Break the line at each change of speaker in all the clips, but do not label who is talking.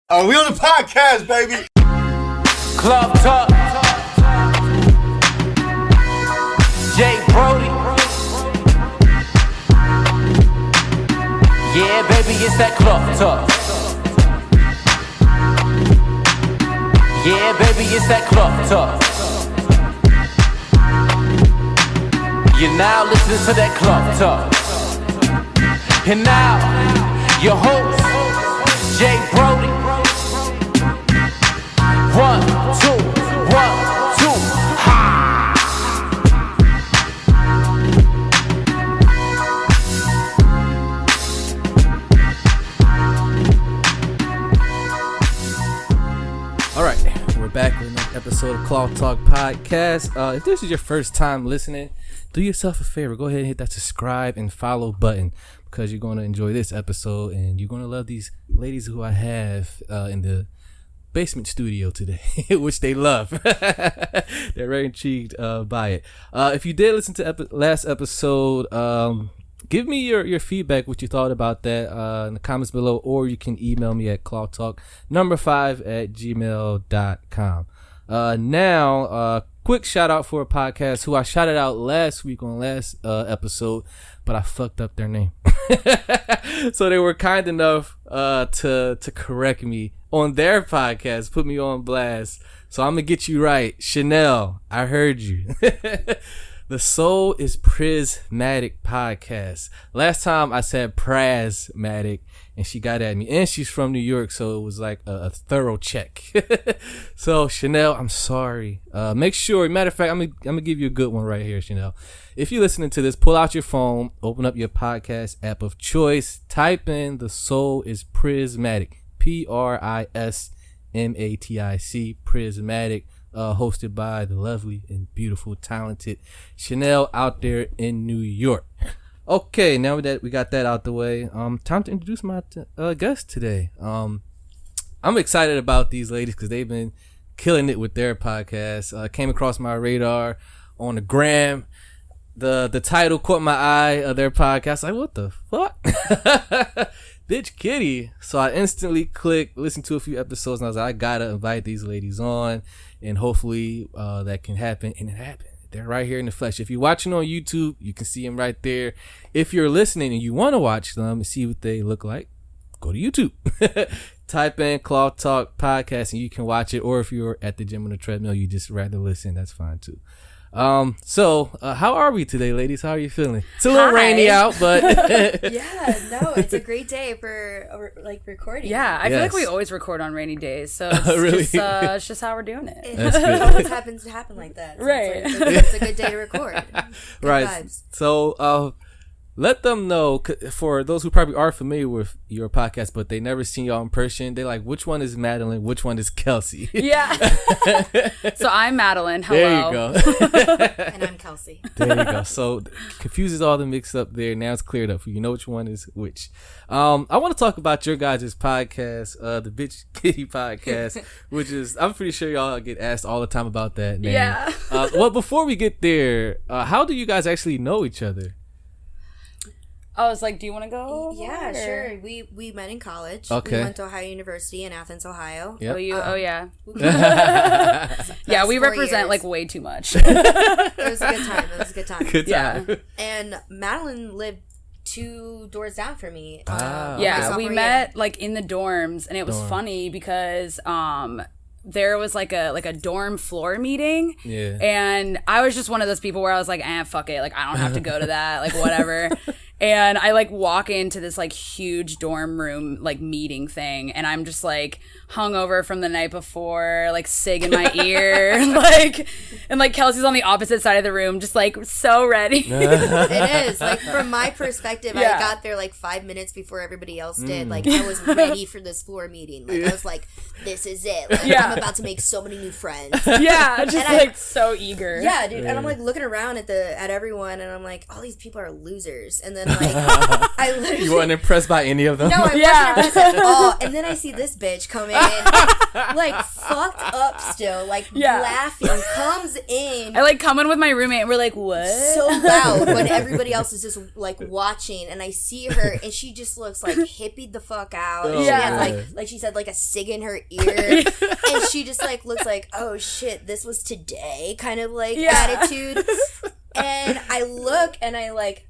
We on the podcast, baby.
Club Talk. Jay Brody. Yeah, baby, it's that Club Talk. Yeah, baby, it's that Club Talk. You're now listening to that Club Talk. And now, your host, Jay Brody. 1, 2, 1, 2, ha!
All right, we're back with another episode of Cloth Talk Podcast. If this is your first time listening, do yourself a favor. Go ahead and hit that subscribe and follow button because you're going to enjoy this episode and you're going to love these ladies who I have in the basement studio today, which they love. They're very intrigued by it. If you did listen to last episode, give me your feedback, what you thought about that in the comments below, or you can email me at clothtalk5@gmail.com. Now, quick shout out for a podcast who I shouted out last week on last episode, but I fucked up their name. So they were kind enough to correct me on their podcast, put me on blast. So I'm gonna get you right. Chanel, I heard you. The Soul is Prismatic podcast. Last time I said Prasmatic and she got at me, and she's from New York, so it was like a thorough check. So Chanel, I'm sorry. Make sure, matter of fact, I'm gonna give you a good one right here, Chanel. If you're listening to this, pull out your phone, open up your podcast app of choice, type in The Soul is Prismatic, Prismatic, Prismatic. Hosted by the lovely and beautiful, talented Chanel out there in New York. Okay, now that we got that out the way, time to introduce my guest today. I'm excited about these ladies because they've been killing it with their podcast. Came across my radar on the gram. The title caught my eye of their podcast. Like, what the fuck? Bitch Kitty. So I instantly clicked, listened to a few episodes, and I was like, I gotta invite these ladies on, and hopefully that can happen. And it happened. They're right here in the flesh. If you're watching on YouTube, you can see them right there. If you're listening and you want to watch them and see what they look like, go to YouTube. Type in Cloth Talk Podcast and you can watch it. Or if you're at the gym on the treadmill, you just rather listen, that's fine too. So how are we today, ladies? How are you feeling? It's a little rainy out, but
yeah, no, it's a great day for like recording.
Yeah, I feel like we always record on rainy days, so it's,
really?
it's just how we're doing it.
It always happens to happen like that. So
right.
It's a good day to record. Good
right.
vibes.
So let them know, for those who probably are familiar with your podcast, but they never seen y'all in person. They like, which one is Madeline? Which one is Kelsey?
Yeah. So I'm Madeline. Hello.
There you go.
And I'm Kelsey.
There you go. So confuses all the mix up there. Now it's cleared up for you. Know which one is which. I want to talk about your guys' podcast, the Bitch Kitty podcast, which is, I'm pretty sure y'all get asked all the time about that name.
Yeah.
Well, before we get there, how do you guys actually know each other?
I was like, do you want to go?
Yeah, sure. We met in college.
Okay.
We went to Ohio University in Athens, Ohio.
Yep.
Oh yeah.
Yeah,
we
4
represent
years.
like way too much.
It was a good time.
Good time.
Yeah.
And Madeline lived 2 doors down from me.
Ah.
my
Yeah,
sophomore
we
year.
met like in the dorms, and it was funny because there was like a dorm floor meeting.
Yeah.
And I was just one of those people where I was like, fuck it, like I don't have to go to that, like whatever. And I like walk into this like huge dorm room like meeting thing, and I'm just like hungover from the night before, like cig in my ear, like, and like Kelsey's on the opposite side of the room, just like so ready.
It is, like, from my perspective,
Yeah.
I got there like 5 minutes before everybody else did. Like, I was ready for this floor meeting. Like, I was like, this is it. Like,
Yeah.
I'm about to make so many new friends.
Yeah, just
And
like so eager.
Yeah, dude. And I'm like looking around at everyone, and I'm like, all these people are losers. And then then like I literally
You weren't impressed by any of them?
no, I
Yeah.
wasn't impressed at all. And then I see this bitch come in, like fucked up still, like
Yeah.
laughing, comes in
I like come in with my roommate and we're like, what?
so loud when everybody else is just like watching, and I see her and she just looks like hippied the fuck out. And she
Yeah.
has like she said, like a cig in her ear, and she just like looks like, oh shit, this was today kind of like attitude. And I look and I like,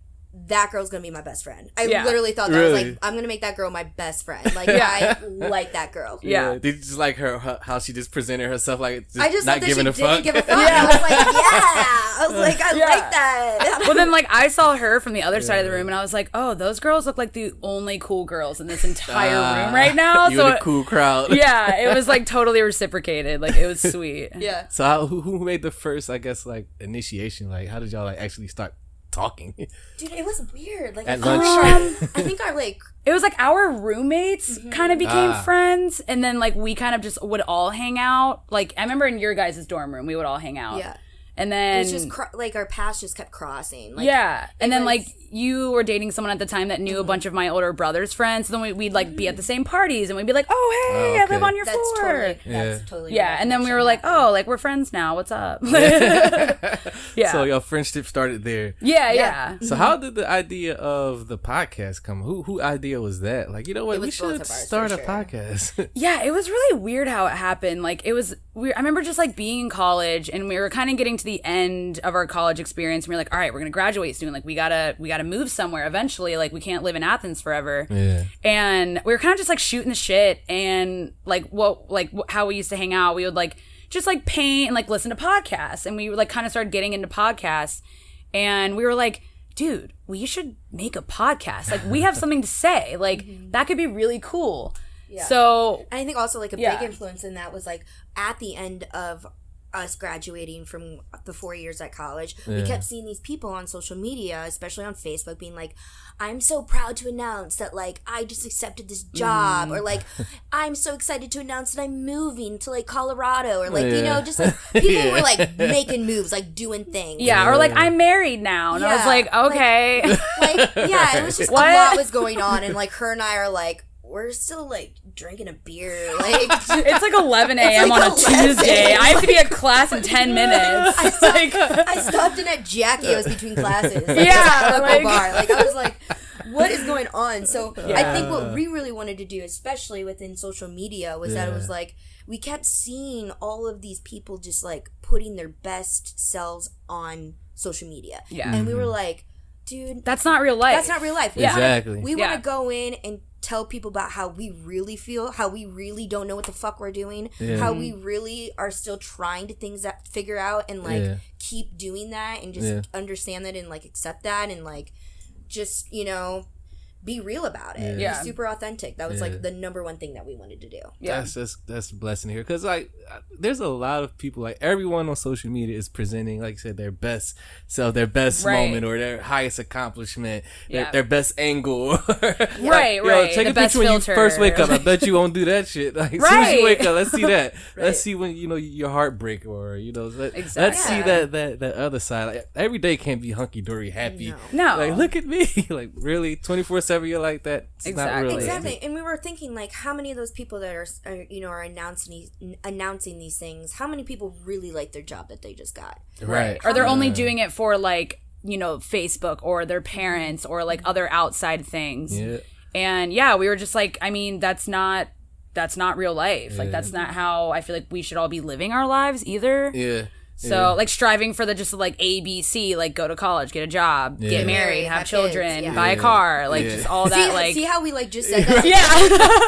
that girl's gonna be my best friend. I
Yeah.
literally thought that. I was
Really?
like, I'm gonna make that girl my best friend. Like I like that girl.
Yeah.
Did you just like her how she just presented herself, like
I just
not
thought that
giving
she
a fuck?
didn't give a fuck. I was like, yeah. I was like, I
Yeah.
like that.
Well, then, like, I saw her from the other side of the room, and I was like, "Oh, those girls look like the only cool girls in this entire room right now."
You
So,
and a cool crowd.
yeah, it was like totally reciprocated. Like, it was sweet.
Yeah.
So who made the first, I guess, like initiation? Like, how did y'all like actually start talking?
Dude, it was weird. Like
At
I
lunch.
think I think our like
It was like our roommates kind of became
Ah.
friends, and then like we kind of just would all hang out. Like, I remember in your guys' dorm room, we would all hang out.
yeah.
And
It
then
was just like our paths just kept crossing. Like,
yeah, and then
was-
like you were dating someone at the time that knew a bunch of my older brother's friends. So then we'd like be at the same parties, and we'd be like, "Oh, hey, I live
okay.
on your
That's
floor."
totally that's totally
Yeah, and then we were like, "Oh, like we're friends now. What's up?" Yeah,
So your friendship started there.
yeah.
So how did the idea of the podcast come? Who idea was that? Like, you know what,
It
we
was both
should
of ours,
start
for
a
sure.
podcast.
Yeah, it was really weird how it happened. Like, it was weird. I remember just like being in college, and we were kind of getting to the end of our college experience, and we were like, all right, we're gonna graduate soon. Like, we gotta move somewhere eventually. Like, we can't live in Athens forever.
Yeah.
And we were kind of just like shooting the shit, and like how we used to hang out. We would like just like paint and like listen to podcasts, and we like kind of started getting into podcasts, and we were like, dude, we should make a podcast. Like, we have something to say. Like, that could be really cool.
Yeah.
So
And I think also like a
Yeah.
big influence in that was like at the end of us graduating from the 4 years at college, we kept seeing these people on social media, especially on Facebook, being like, I'm so proud to announce that like I just accepted this job, or like I'm so excited to announce that I'm moving to like Colorado, or like you know, just like people were like making moves, like doing things.
yeah, or like I'm married now, and I was
Yeah,
like, okay,
Like yeah, it was just
What?
a lot was going on, and like her and I are like, we're still like drinking a beer, like
it's like 11 a.m.
like
on a
11.
Tuesday. I have to be at class in 10 minutes.
I stopped in at Jackios between classes. Like,
Yeah,
at a local
like-
bar. Like I was like, what is going on? So I think what we really wanted to do, especially within social media, was that it was like we kept seeing all of these people just like putting their best selves on social media.
Yeah.
And we were like, dude,
That's not real life.
that's not real life.
Exactly.
We want
Yeah.
to go in and tell people about how we really feel, how we really don't know what the fuck we're doing, how we really are still trying to figure out and like keep doing that and just understand that and like accept that and like just, you know, be real about it.
Yeah.
Be super authentic. That was like the number one thing that we wanted to do.
Yeah.
That's a blessing here, because like there's a lot of people, like everyone on social media is presenting, like you said, their best self, their best
Right.
moment, or their highest accomplishment,
Yeah.
their best angle.
Right,
Yo,
right.
take
The
a
best
picture when
filter.
you first wake up. I bet you won't do that shit. Like as soon as
Right.
you wake up, let's see that. Let's see when you know your heartbreak, or you know, let's see that other side. Like every day can't be hunky dory happy.
No.
Like look at me. Like really 24/7 you're like that. It's not
Exactly.
really.
Exactly, and we were thinking like, how many of those people that are you know, are announcing these things? How many people really like their job that they just got?
Right.
Or they're only doing it for like, you know, Facebook or their parents or like other outside things.
Yeah.
And yeah, we were just like, I mean, that's not real life. Like, that's not how I feel like we should all be living our lives either.
Yeah.
So like striving for the just like ABC, like go to college, get a job, get married, have
have
children,
kids, yeah.
buy a car, like just all that. Like
See how we like just said that?
yeah,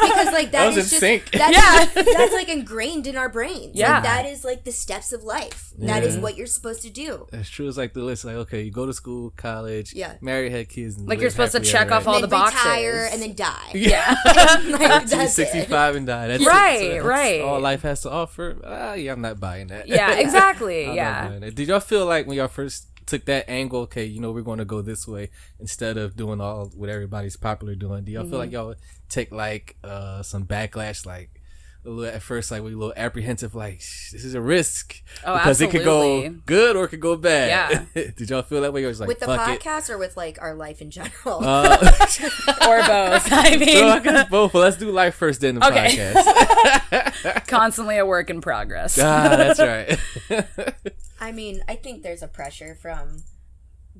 Because like that
was
is
in
just
sync.
that's like ingrained in our brains.
Yeah.
Like, that is like the steps of life. That is what you're supposed to do.
That's true. It's like the list. Like, okay, you go to school, college, marry, have kids, and
like
live
you're supposed to
happily
check
ever
off
after.
all
And
the
then
boxes.
retire and then die.
Yeah.
Like,
Till you're
that's it.
65 and die. That's
Right,
it. So that's
right.
all life has to offer. Yeah, I'm not buying that.
Yeah, exactly.
I'm not
Yeah.
buying that. Did y'all feel like when y'all first took that angle, okay, you know, we're going to go this way instead of doing all what everybody's popular doing? Do y'all feel like y'all take like some backlash, like, at first like we a little apprehensive, like this is a risk
because
it could go
absolutely.
good or it could go bad.
Yeah.
Did y'all feel that way? Or was like,
With the
fuck it?
podcast or with like our life in general?
Or both. I mean,
So I guess both. But let's do life first, then the
Okay.
podcast.
constantly a work in progress.
That's right.
I mean, I think there's a pressure from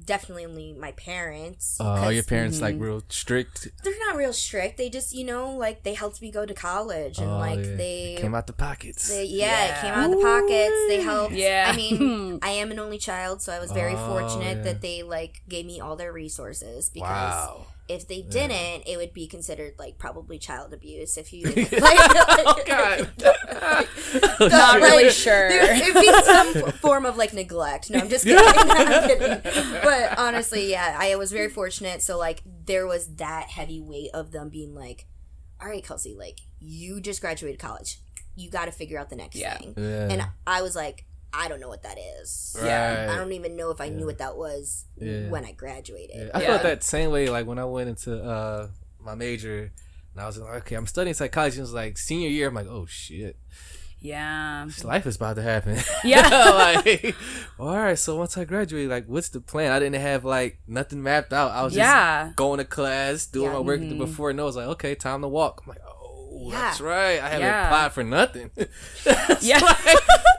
definitely my parents.
Oh,
'cause
your parents like real strict.
they're not real strict. They just, like they helped me go to college and they
came out the pockets.
it came out of the pockets. They helped.
Yeah.
I mean, I am an only child, so I was very fortunate
yeah.
that they like gave me all their resources because
Wow.
if they didn't, it would be considered like probably child abuse if you
Oh God.
Not really sure.
It'd be some form of like neglect. No, I'm just kidding. I'm kidding. But honestly, yeah, I was very fortunate. So like there was that heavy weight of them being like, all right, Kelsey, like you just graduated college. You got to figure out the next thing.
Yeah.
And I was like, I don't know what that is.
Right.
I don't even know if I knew what that was when I graduated.
I felt that same way like when I went into my major and I was like, okay, I'm studying psychology. And it was like senior year. I'm like, oh shit.
Yeah.
This life is about to happen.
Yeah.
Like, all right, so once I graduate, like, what's the plan? I didn't have, like, nothing mapped out. I was just going to class, doing my work before, and I was like, okay, time to walk. I'm like, that's right. I haven't applied for nothing.
Yeah.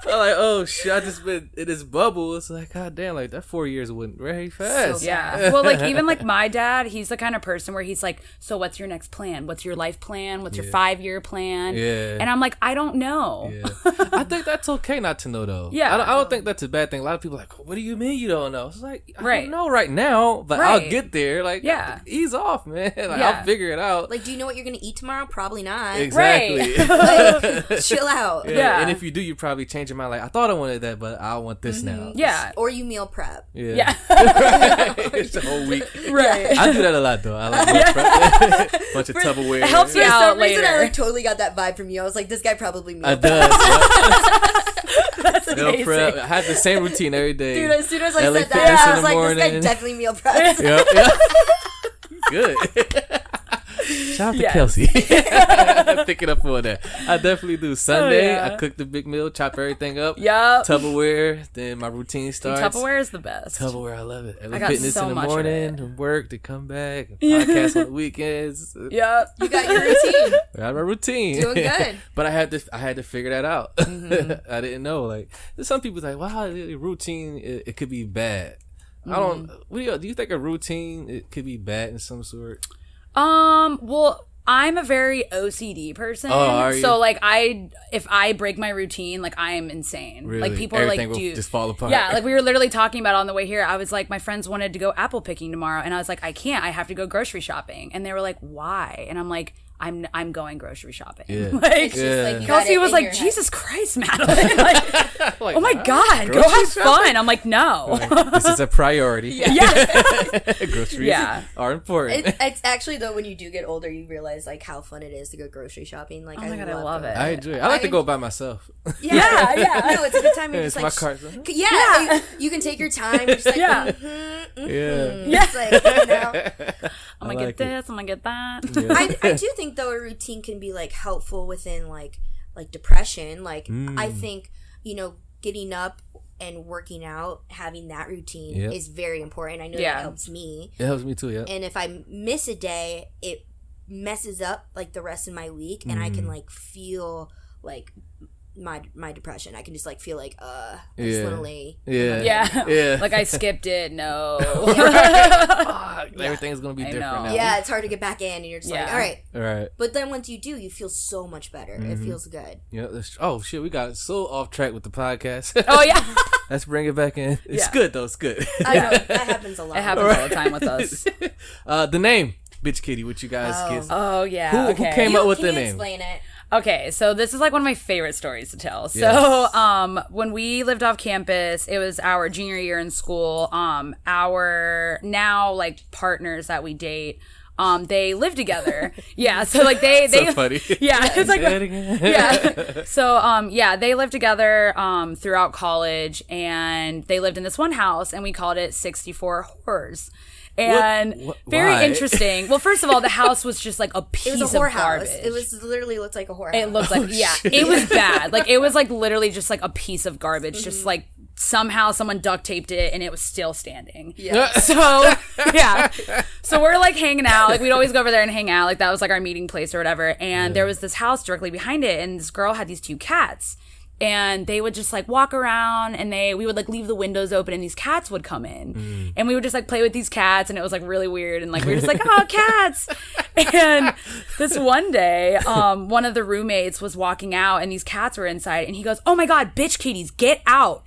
I'm like, oh, shit, I just been in this bubble. It's like, god damn, like, that 4 years went very fast.
So
Yeah. Well, like, even like my dad, he's the kind of person where he's like, so what's your next plan? What's your life plan? What's your 5-year plan?
Yeah.
And I'm like, I don't know.
Yeah. I think that's okay not to know, though.
Yeah.
I don't think that's a bad thing. A lot of people are like, what do you mean you don't know? It's like, I
Right.
don't know right now, but I'll
Right.
get there. Like,
Yeah.
ease off, man. Like,
Yeah.
I'll figure it out.
Like, do you know what you're going to eat tomorrow? Probably not.
Exactly.
Like, chill out.
Yeah.
And if you do, you probably change your mind. Like, I thought I wanted that, but I want this now.
Yeah.
Or you meal prep.
Yeah.
Yeah.
It's the whole week.
Right.
I do that a lot, though. I like meal prep. Bunch of Tupperware.
It helps you
For
out
some reason,
later.
I like totally got that vibe from you. I was like, this guy probably meal
I
prep.
does.
That's
Meal
amazing.
prep. I have the same routine every day.
Dude, as soon as I
LA
said
Fitness
that, I
in
was
the
like, this guy
morning.
definitely meal preps.
Yep. Good. Shout out to
Yes.
Kelsey. Pick it up for that. I definitely do. Sunday,
yeah.
I cook the big meal, chop everything up.
Yup.
Tupperware, then my routine starts.
Tupperware is the best.
Tupperware, I love it.
I
LA
got
Fitness
so
in the
much of
morning,
it.
and work to come back, and podcast on the weekends.
Yep.
You got your routine.
I have my routine.
Doing good.
But I had to figure that out. I didn't know. Like, some people's like, wow, the routine it could be bad. I don't. Do you think a routine it could be bad in some sort?
Well, I'm a very OCD person.
Oh, are you?
So like if I break my routine, like I am insane.
Really?
Like people
Everything
are like,
will
dude,
just fall apart.
Yeah, like we were literally talking about it on the way here. I was like, my friends wanted to go apple picking tomorrow, and I was like, I can't. I have to go grocery shopping, and they were like, why? And I'm like, I'm going grocery shopping.
Yeah.
Like,
It's just like you got
Kelsey
it
was
in
like,
your head.
Jesus Christ, Madeline. Like,
Like,
oh my God, go
grocery
have
shopping?
fun. I'm like, no.
This is a priority.
Yeah.
Groceries
Yeah.
are important.
It's actually though when you do get older, you realize like how fun it is to go grocery shopping. Like,
Oh my God, I love
going.
it.
I enjoy it. I like to go by myself.
Yeah,
Yeah.
No, it's a good time. You're
It's
just
my
like,
cart.
yeah, you can take your time. You're just like,
Yeah.
Yeah.
It's like, you know.
I'm
I
gonna
like
get
it.
this. I'm gonna get that.
Yeah.
I do think though a routine can be like helpful within like depression. Like I think getting up and working out, having that routine
Yep.
is very important. I know
Yeah.
that helps me.
It helps me too, yeah.
And if I miss a day, it messes up like the rest of my week, and I can like feel like my depression. I can just like feel like slowly.
Yeah.
Yeah.
Yeah.
Like I skipped it. No.
Everything's gonna be
I
different
know.
now.
Yeah, it's hard to get back in, and you're just like,
Yeah.
all right.
All right.
But then once you do, you feel so much better. It feels good.
Yeah. Oh shit, we got so off track with the podcast.
Oh yeah.
Let's bring it back in. It's
Yeah.
good though. It's good.
I know that happens a lot.
It happens all the time with us.
The name, Bitch Kitty. What you guys get?
Oh yeah.
Who
okay.
came up with
Can
the
you
name?
explain it?
Okay, so this is like one of my favorite stories to tell. So,
Yes.
when we lived off campus, it was our junior year in school. Our now like partners that we date, they live together. Yeah, so like they
So funny.
yeah, it's like
Say it again.
yeah. So yeah, they lived together throughout college, and they lived in this one house, and we called it 64 Horrors. And very
why?
interesting. Well, first of all, the house was just like a piece
It was a
of
whorehouse.
garbage.
It was literally looked like a whorehouse.
It looked like, it was bad. Like, it was like literally just like a piece of garbage. Just like somehow someone duct taped it and it was still standing.
Yeah.
So, yeah. So we're like hanging out. Like, we'd always go over there and hang out. Like, that was like our meeting place or whatever. And there was this house directly behind it. And this girl had these 2 cats. And they would just like walk around and we would like leave the windows open and these cats would come in. And we would just like play with these cats and it was like really weird. And like, we were just like, oh, cats. And this one day, one of the roommates was walking out and these cats were inside and he goes, oh my God, bitch kitties, get out.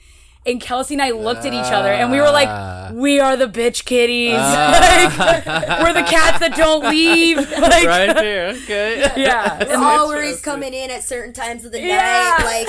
And Kelsey and I looked at each other and we were like, we are the bitch kitties. Like, we're the cats that don't leave. Like,
Right there, okay.
yeah.
We're always coming in at certain times of the night, like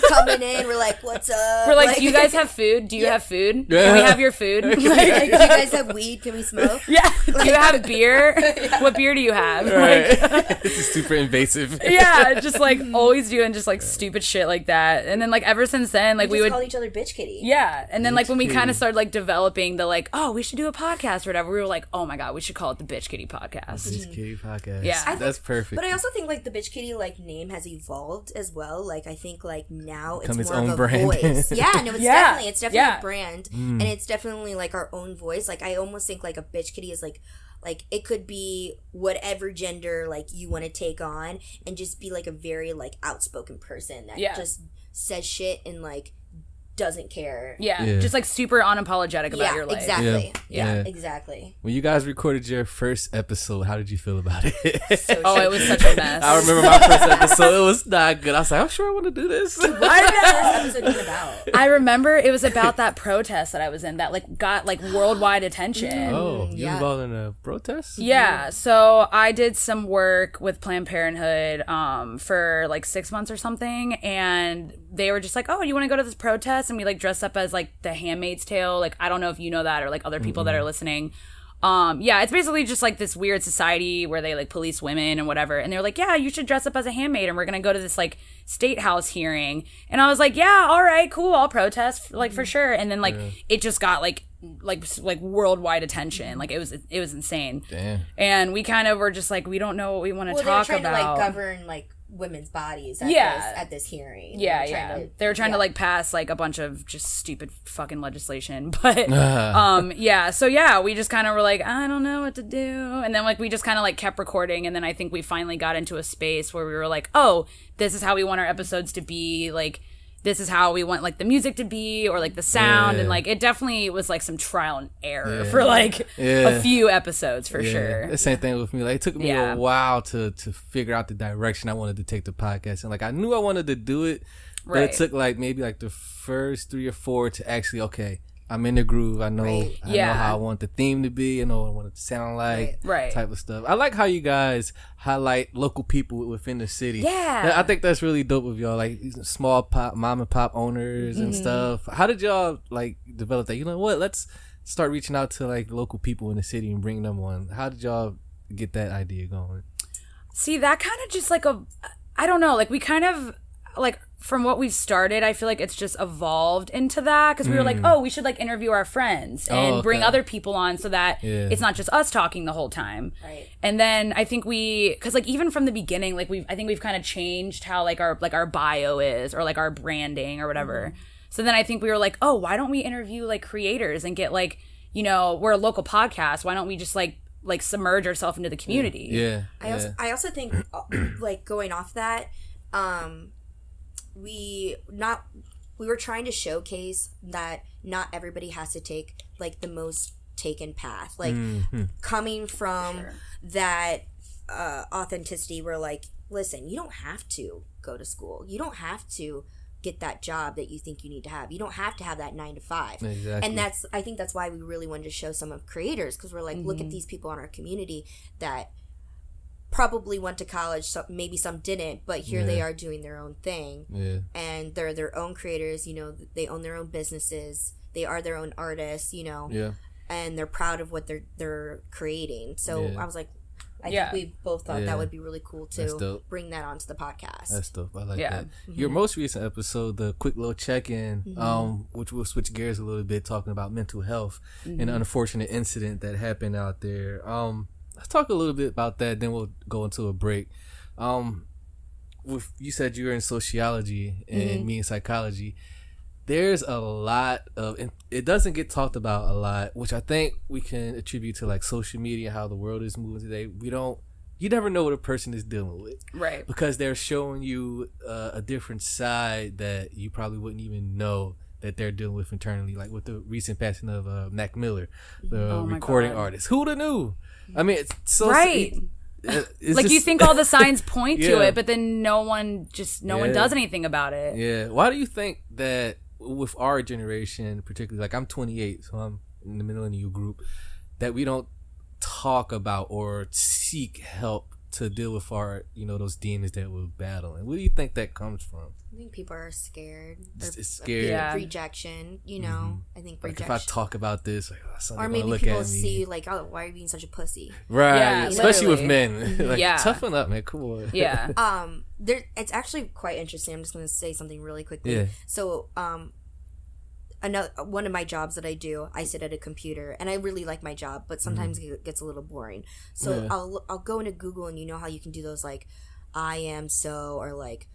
coming in. We're like, "What's up?"
We're like, do you guys have food? Do you have food? Can we have your food?
Like, do you guys have weed? Can we smoke?
Yeah. Do you have beer? What beer do you have?
Right.
Like,
This is super invasive.
yeah, just like always doing just like stupid shit like that. And then like ever since then, like
We
we
just
would
called each other bitch kitty.
yeah. And then like when we
Kitty.
kind of started like developing the like, oh, we should do a podcast or whatever, we were like, oh my God, we should call it the Bitch Kitty Podcast.
This kitty podcast.
Yeah. I think-
That's perfect.
But I also think like the bitch kitty like name has evolved as well. Like I think like now
Become
it's
its
more
own
of a
brand.
voice. Yeah, no, it's
Yeah.
definitely
Yeah.
a brand, and it's definitely like our own voice. Like I almost think like a bitch kitty is like it could be whatever gender like you want to take on, and just be like a very like outspoken person that
Yeah.
just says shit and like doesn't care.
Yeah.
Yeah.
Just like super unapologetic about
Yeah,
your life.
exactly.
Yeah.
Yeah, exactly.
When you guys recorded your first episode, how did you feel about it?
So
Oh, it was such a mess.
I remember my first episode. It was not good. I was like, I'm sure I want to do this.
What is this episode even about?
I remember it was about that protest that I was in that like got like worldwide attention.
Oh, you
Yeah.
involved in a protest?
Yeah, so I did some work with Planned Parenthood for like 6 months or something, and they were just like, oh, you want to go to this protest? And we like dressed up as like the Handmaid's Tale. Like, I don't know if you know that or like other people that are listening. Yeah, it's basically just like this weird society where they like police women and whatever. And they're like, yeah, you should dress up as a handmaid and we're going to go to this like state house hearing. And I was like, yeah, all right, cool. I'll protest like for sure. And then like it just got like worldwide attention. Like it was insane.
Damn.
And we kind of were just like, we don't know what we want to
Well,
talk
they were trying
about.
to like govern like women's bodies at
Yeah.
this hearing.
Yeah. They were trying to
yeah.
like pass like a bunch of just stupid fucking legislation. But yeah. So yeah, we just kind of were like, I don't know what to do. And then like we just kind of like kept recording, and then I think we finally got into a space where we were like, oh, this is how we want our episodes to be. Like this is how we want like the music to be or like the sound.
Yeah.
And like it definitely was like some trial and error for like a few episodes for sure.
The same thing with me. Like it took me
Yeah.
a while to figure out the direction I wanted to take the podcast, and like I knew I wanted to do it, but
Right.
it took like maybe like the first 3 or 4 to actually I'm in the groove. I know
Right.
I know
Yeah.
how I want the theme to be. I know what I want it to sound like.
Right.
Type of stuff. I like how you guys highlight local people within the city.
Yeah.
I think that's really dope of y'all. Like these small mom and pop owners and stuff. How did y'all like develop that? You know what? Let's start reaching out to like local people in the city and bring them on. How did y'all get that idea going?
See, that kind of just like I don't know, like we kind of like from what we've started, I feel like it's just evolved into that because we were like, oh, we should like interview our friends and bring
okay.
other people on so that it's not just us talking the whole time.
Right.
And then I think because like even from the beginning, like I think we've kind of changed how like our bio is or like our branding or whatever. So then I think we were like, oh, why don't we interview like creators and get like, you know, we're a local podcast. Why don't we just like submerge ourselves into the community?
Yeah.
I also think like going off that, we were trying to showcase that not everybody has to take like the most taken path. Like coming from that authenticity, we're like, listen, you don't have to go to school. You don't have to get that job that you think you need to have. You don't have to have that 9 to 5.
Exactly.
And I think that's why we really wanted to show some of creators, because we're like, look at these people in our community that probably went to college, so maybe some didn't, but here they are doing their own thing.
Yeah.
And they're their own creators, you know, they own their own businesses, they are their own artists, you know.
Yeah.
And they're proud of what they're creating. So I was like, I
Yeah.
think we both thought
Yeah.
that would be really cool
That's
to
dope.
bring that onto the podcast.
That's dope. I like
Yeah.
that. Your most recent episode, the quick little check-in, which we'll switch gears a little bit, talking about mental health and an unfortunate incident that happened out there. Let's talk a little bit about that, then we'll go into a break. You said you were in sociology and me in psychology. There's a lot of, and it doesn't get talked about a lot, which I think we can attribute to like social media, how the world is moving today. You never know what a person is dealing with.
Right.
Because they're showing you a different side that you probably wouldn't even know that they're dealing with internally, like with the recent passing of Mac Miller, the
Oh my
recording
God.
artist. Who'd have knew? I mean, it's so
Right.
it's
Like, you
just-
think all the signs point to
Yeah.
it, but then no one
Yeah.
does anything about it.
Yeah. Why do you think that with our generation, particularly, like I'm 28, so I'm in the millennial group, that we don't talk about or seek help to deal with our, those demons that we're battling? Where do you think that comes from?
I think people are scared.
It's scared.
Yeah.
Rejection, I think
Like
rejection.
if I talk about this, like someone's
or
gonna
maybe
look
people
at me.
see you like, oh, why are you being such a pussy?
Right,
Yeah,
especially with
literally.
men. Like,
Yeah.
toughen up, man. Come on.
Yeah.
It's actually quite interesting. I'm just going to say something really quickly.
Yeah.
So, one of my jobs that I do, I sit at a computer, and I really like my job, but sometimes it gets a little boring. So
Yeah.
I'll go into Google, and you know how you can do those like, I am so, or like,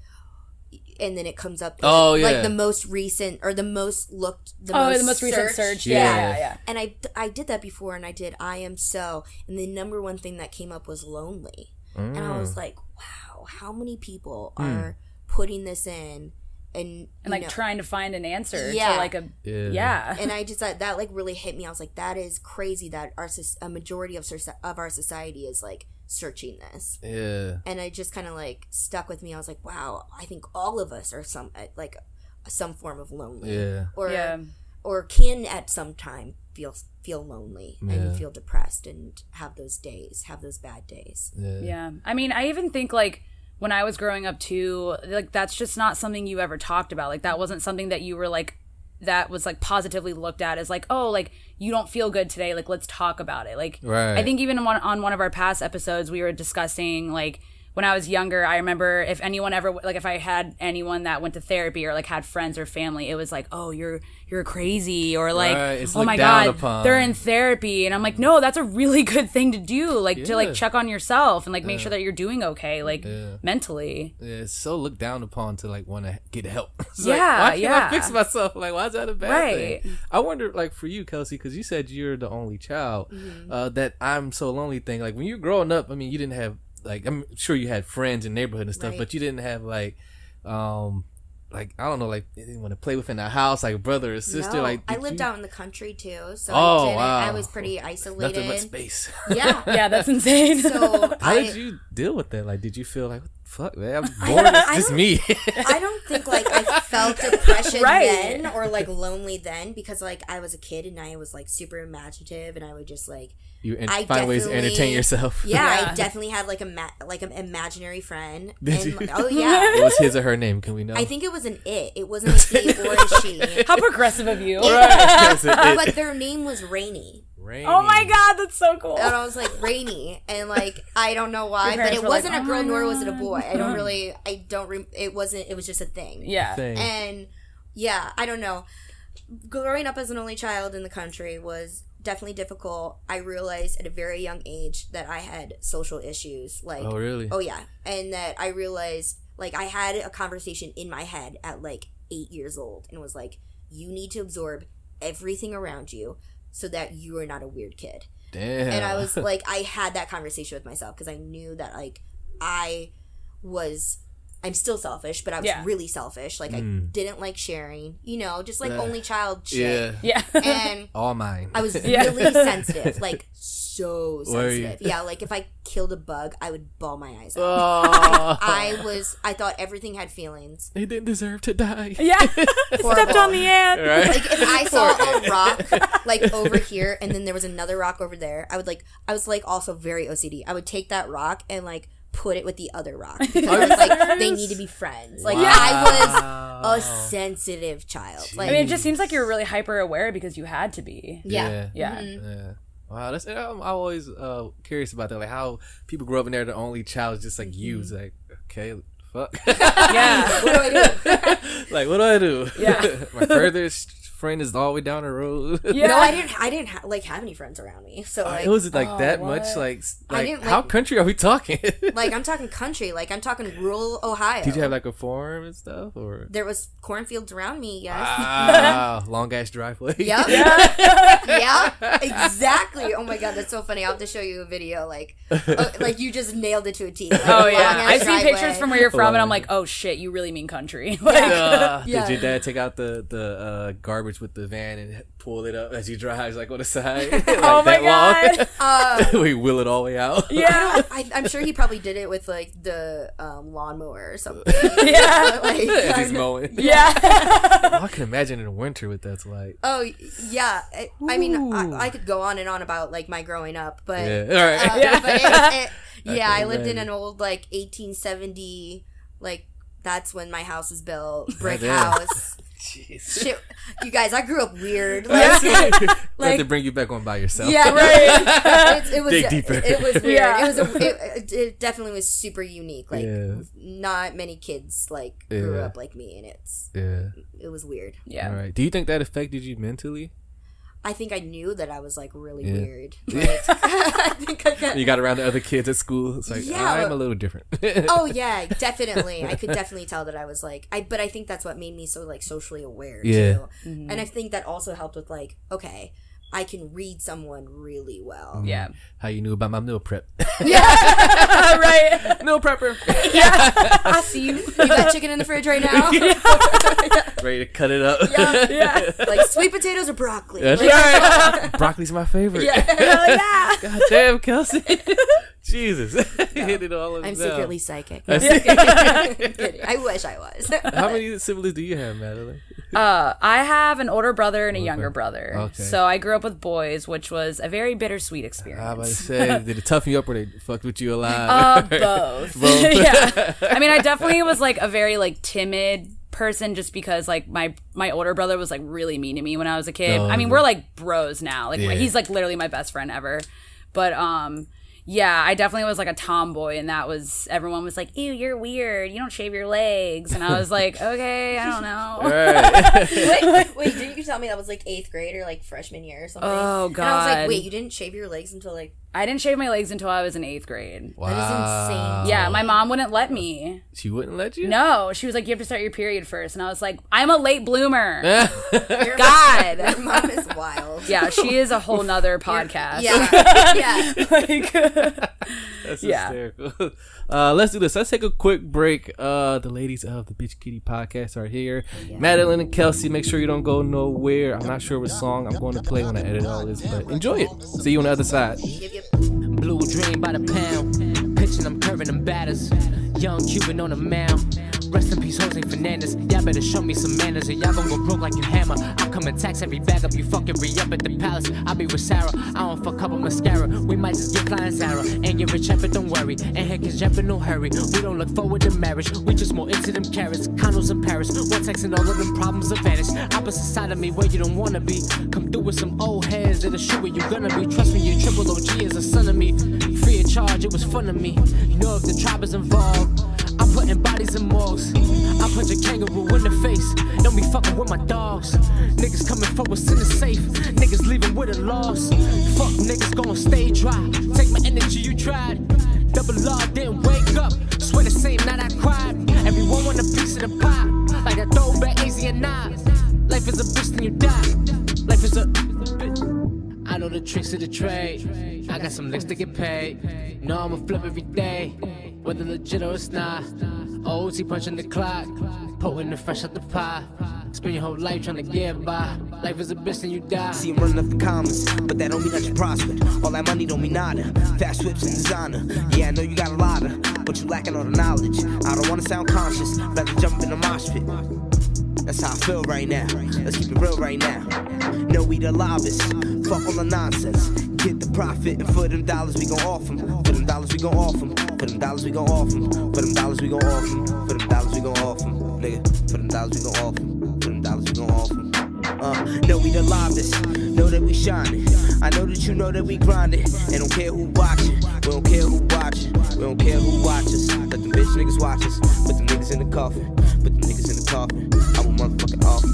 and then it comes up.
Oh, yeah.
Like the most recent or the most looked.
The most recent search.
Yeah.
Yeah.
And I did that before, and I did I am so, and the number one thing that came up was lonely, and I was like, wow, how many people are putting this in, and
And trying to find an answer
Yeah.
to like a
Yeah.
and I just that like really hit me. I was like, that is crazy that a majority of our society is like searching this,
Yeah.
and it just kind of like stuck with me. I was like, wow, I think all of us are some form of lonely,
Yeah.
or can at some time feel lonely
Yeah.
and feel depressed and have those bad days.
Yeah. I mean, I even think like when I was growing up too, like that's just not something you ever talked about. Like that wasn't something that you were like, that was like positively looked at as like, oh, like you don't feel good today. Like, let's talk about it. Like,
Right.
I think even on one of our past episodes, we were discussing like, when I was younger, I remember if anyone ever, like if I had anyone that went to therapy or like had friends or family, it was like, oh, you're crazy, or like,
Right, it's
oh my
looked down
God,
upon.
they're in therapy. And I'm like, no, that's a really good thing to do. Like to like
Yeah.
check on yourself and like make sure that you're doing okay, like mentally.
Yeah, it's so looked down upon to like want to get help. It's
Yeah,
like, why can't
yeah.
I fix myself? Like, why is that a bad
Right.
thing? I wonder, like for you, Kelsey, because you said you're the only child. That I'm so lonely thing. Like when you're growing up, I mean, you didn't have like, I'm sure you had friends in neighborhood and stuff,
Right.
but you didn't have like I don't know, like anyone to play with in the house, like a brother or sister.
No,
Like
I
did
lived
you-
out in the country too, so
Oh, wow.
I was pretty isolated.
nothing but space.
Yeah.
Yeah, that's insane.
So
How did you deal with that? Like, did you feel like, what the fuck, man? I'm bored. It's just me.
I don't think like I felt depression
Right.
then or like lonely then, because like I was a kid and I was like super imaginative and I would just like
You
I
find ways to entertain
definitely-
yourself.
yeah,
Yeah.
I definitely had like an imaginary friend.
Did
and,
you?
Oh yeah.
What was his or her name? Can we know?
I think it was an it. It wasn't a he or a she.
How progressive of you.
That's it.
But their name was Rainy.
Rainy.
Oh my God, that's so cool.
And I was like, Rainy. And like, I don't know why,
Your
but
parents
it
were like,
wasn't
"Oh
a girl
my
nor was it a
God."
boy. It was just a thing.
Yeah.
Thing.
And yeah, I don't know. Growing up as an only child in the country was definitely difficult. I realized at a very young age that I had social issues. Like,
Oh, really?
oh yeah. And that I realized, like, I had a conversation in my head at like 8 years old and was like, you need to absorb everything around you so that you are not a weird kid.
Damn.
And I was like, I had that conversation with myself because I knew that like I'm still selfish, but I was
Yeah.
really selfish. Like I didn't like sharing, just like
Yeah.
only child shit.
Yeah.
Yeah.
And
All mine.
I was
Yeah.
really sensitive, like so
Were you?
sensitive. Yeah, like if I killed a bug, I would bawl my eyes out.
Oh.
I thought everything had feelings.
He didn't deserve to die.
Yeah. Stepped on the ant.
Right?
Like if I saw a rock like over here and then there was another rock over there, I was like also very OCD. I would take that rock and like put it with the other rock because I was like, they need to be friends. Like I was a sensitive child. Like
I mean, it just seems like you're really hyper aware because you had to be.
yeah.
Yeah.
Yeah. Wow, I'm always curious about that. Like how people grow up and they're the only child, just like you. It's like, okay, fuck.
Yeah.
What do I do?
Like, what do I do?
Yeah.
My furthest friend is all the way down the road.
Yeah.
No, I didn't have any friends around me. So like,
It was like that
what?
much. Like
didn't,
how
like-
country are we talking?
like I'm talking country. Like I'm talking rural Ohio.
Did you have like a farm and stuff, or
There was cornfields around me. Yes.
long ass driveway?
Yep. Yeah, exactly. Oh my god, that's so funny. I'll have to show you a video. Like you just nailed it to a T. Like,
Oh yeah,
long-ass
I've seen
driveway.
pictures from where you're from, and I'm like, oh shit, you really mean country. Like,
Yeah.
Did your dad take out the garbage with the van and pull it up as you drive, like on the side? Like
oh my god.
we wheel it all the way out.
Yeah.
I'm sure he probably did it with like the lawnmower or something.
Yeah.
Like,
As he's mowing.
Yeah.
I can imagine in the winter what that's like.
oh yeah. I mean, I could go on and on about like my growing up, but
Yeah. All right.
yeah, but yeah, I
can
lived in
imagine.
an old like 1870 like that's when my house was built, brick
Damn.
house.
Jeez.
Shit, you guys, I grew up weird.
We have
Like-
to bring you back on by yourself.
Yeah, right. It was
Dig deeper.
It was weird.
Yeah.
It definitely was super unique. Like
Yeah.
not many kids like grew
Yeah.
up like me, and it was weird.
Yeah.
All right. Do you think that affected you mentally?
I think I knew that I was like really
Yeah.
weird. Like, I think I got.
You got around the other kids at school. It's like,
Yeah.
I'm a little different.
Oh yeah, definitely. I could definitely tell that I was like, but I think that's what made me so like socially aware
Yeah.
too. And I think that also helped with like, okay, I can read someone really well.
Yeah.
How you knew about my meal prep?
Right.
Meal prepper.
I see you. You got chicken in the fridge right now.
Ready to cut it up.
Yeah.
Like sweet potatoes or broccoli.
That's
Like,
right. Broccoli's my favorite.
yeah. Hell yeah.
God damn, Kelsey. Jesus. Hit it all of
I'm
them.
secretly psychic. I'm kidding. I wish I was.
How many siblings do you have, Madeline?
I have an older brother and a younger brother.
Okay.
So I grew up with boys, which was a very bittersweet
I was about to
experience.
say, did it toughen you up or they fucked with you alive?
Both.
Both.
Yeah. I mean, I definitely was like a very like timid person just because like my older brother was like really mean to me when I was a kid.
Oh,
I mean,
yeah.
we're like bros now. Like
Yeah.
he's like literally my best friend ever. But yeah, I definitely was like a tomboy, and that was everyone was like, "Ew, you're weird. You don't shave your legs." And I was like, "Okay, I don't know."
Right.
Wait, didn't you tell me that was like 8th grade or like freshman year or something?
Oh,
And I was
God.
like, wait, you didn't shave your legs until like
I didn't shave my legs until I was in 8th grade.
Wow.
That is insane.
Yeah, my mom wouldn't let me.
She wouldn't let you?
No, she was like, "You have to start your period first," and I was like, "I'm a late bloomer."
your
God.
your mom is wild.
Yeah, she is a whole nother podcast.
Yeah, yeah.
Like,
That's
Yeah.
hysterical. Let's do this. Let's take a quick break. The ladies of the Bitch Kitty podcast are here. Madeline and Kelsey, make sure you don't go nowhere. I'm not sure what song I'm going to play when I edit all this, but enjoy it. See you on the other side.
Yep, yep.
Blue dream by the pound. Pitching them, curving them batters. Young Cuban on the mound. Rest in peace, Jose Fernandez. Y'all better show me some manners or y'all gon' go broke like you hammer. I'll come and tax every bag up you fucking re-up at the palace. I'll be with Sarah. I don't fuck up with mascara. We might just get flying Sarah. And you're rich, but don't worry. And heck is jumping, no hurry. We don't look forward to marriage. We just more into them carrots. Condos in Paris. One text and all of them problems are vanished. Opposite side of me where you don't wanna be. Come through with some old heads that'll shoot where you gonna be. Trust me, your triple OG is a son of me. Free of charge, it was fun of me. You know if the tribe is involved, I'm putting bodies in morgues. I punch a kangaroo in the face. Don't be fucking with my dogs. Niggas coming for what's in the safe. Niggas leaving with a loss. Fuck niggas gon' stay dry. Take my energy, you tried. Double R, didn't wake up. Swear the same night I cried. Everyone want a piece of the pie. Like a throwback, easy and not. Life is a bitch, then you die. Life is a bitch. I know the tricks of the trade. I got some licks to get paid. No, I'ma flip every day. Whether legit or it's not. OT punching the clock. Pulling the fresh out the pie. Spend your whole life trying to get by. Life is a bitch and you die.
See, I'm running up the comments, but that don't mean that you prospered. All that money don't mean nada. Fast whips and designer. Yeah, I know you got a lot of, but you lacking all the knowledge. I don't wanna sound conscious, rather jump in the mosh pit. That's how I feel right now. Let's keep it real right now. No, we the lobbyists. Fuck all the nonsense. Get the profit, and for them dollars we gon' off 'em. For them dollars we gon' off 'em. For them dollars we gon' off 'em. For them dollars we gon' off 'em. For them dollars we gon' off 'em. Nigga, for them dollars we gon' off 'em. For them dollars we gon' off 'em. Know we the livest, know that we shining. I know that you know that we grinding. And don't care who watching, we don't care who watching, we don't care who watches. Let them bitch niggas watch us, put them niggas in the coffin, put them niggas in the coffin. I will motherfucking off.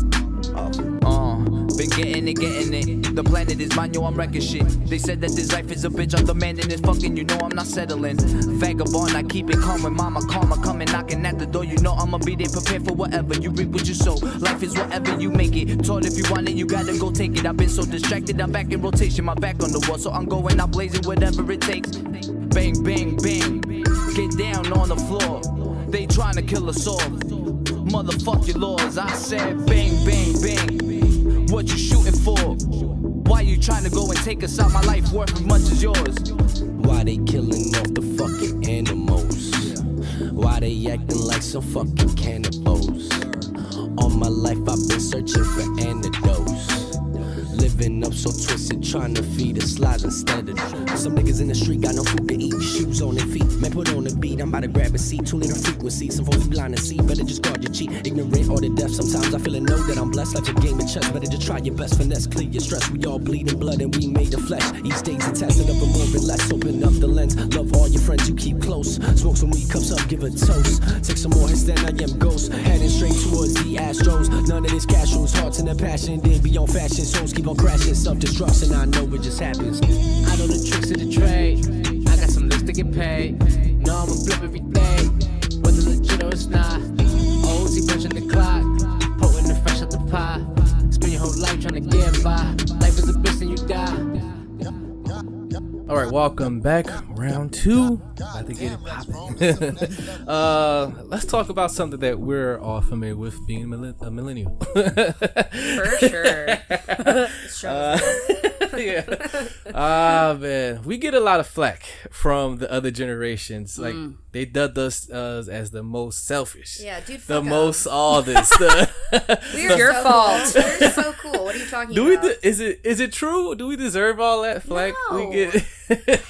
Been getting it. The planet is mine, yo, I'm wrecking shit. They said that this life is a bitch, I'm demanding it. Fucking, you know I'm not settling. Vagabond, I keep it calm when mama karma coming knocking at the door. You know I'ma be there, prepared for whatever. You reap what you sow. Life is whatever you make it. Taught if you want it, you gotta go take it. I've been so distracted, I'm back in rotation, my back on the wall. So I'm going out blazing whatever it takes. Bang, bang, bang. Get down on the floor. They trying to kill us all. Motherfuck your laws. I said bang, bang, bang. What you shooting for? Why you trying to go and take us out? My life worth as much as yours.
Why they killing off the fucking animals? Why they acting like some fucking cannibals? All my life I've been searching for antidotes. Living up so twisted, trying to feed the slides instead of some niggas in the street got no food to eat, shoes on their feet. Man, put on the beat, I'm about to grab a seat, tune in the frequency. Some folks be blind to see, better just guard your cheek. Ignorant or the deaf, sometimes I feel and know that I'm blessed. Like a game of chess, better just try your best. Finesse, clear your stress. We all bleed in blood and we made of flesh. Each day's a tested up and more and less. Open up the lens, love all your friends you keep close. Smoke some weed, cups up, give a toast. Take some more hits than I am ghost. Heading straight towards the Astros. None of this cash rules, hearts and the passion. They be on fashion, souls keep on crashing. Self-destruction, I know it just happens.
I know the tricks of the trade. I got some looks to get paid. No, I'ma flip every day, whether legit or it's not. OZ punching the clock, putting the fresh out the pie. Spend your whole life trying to get by. Life is a bitch and you die.
All right, welcome back. Round 2. About to get it popping. Let's talk about something that we're all familiar with, being a millennial.
For sure.
Yeah. Man, we get a lot of flack from the other generations. Like they dubbed us as the most selfish.
Yeah, dude.
The most all this.
It's your fault.
We're so cool. What are you talking about?
Is it true? Do we deserve all that flack?
No.
We get.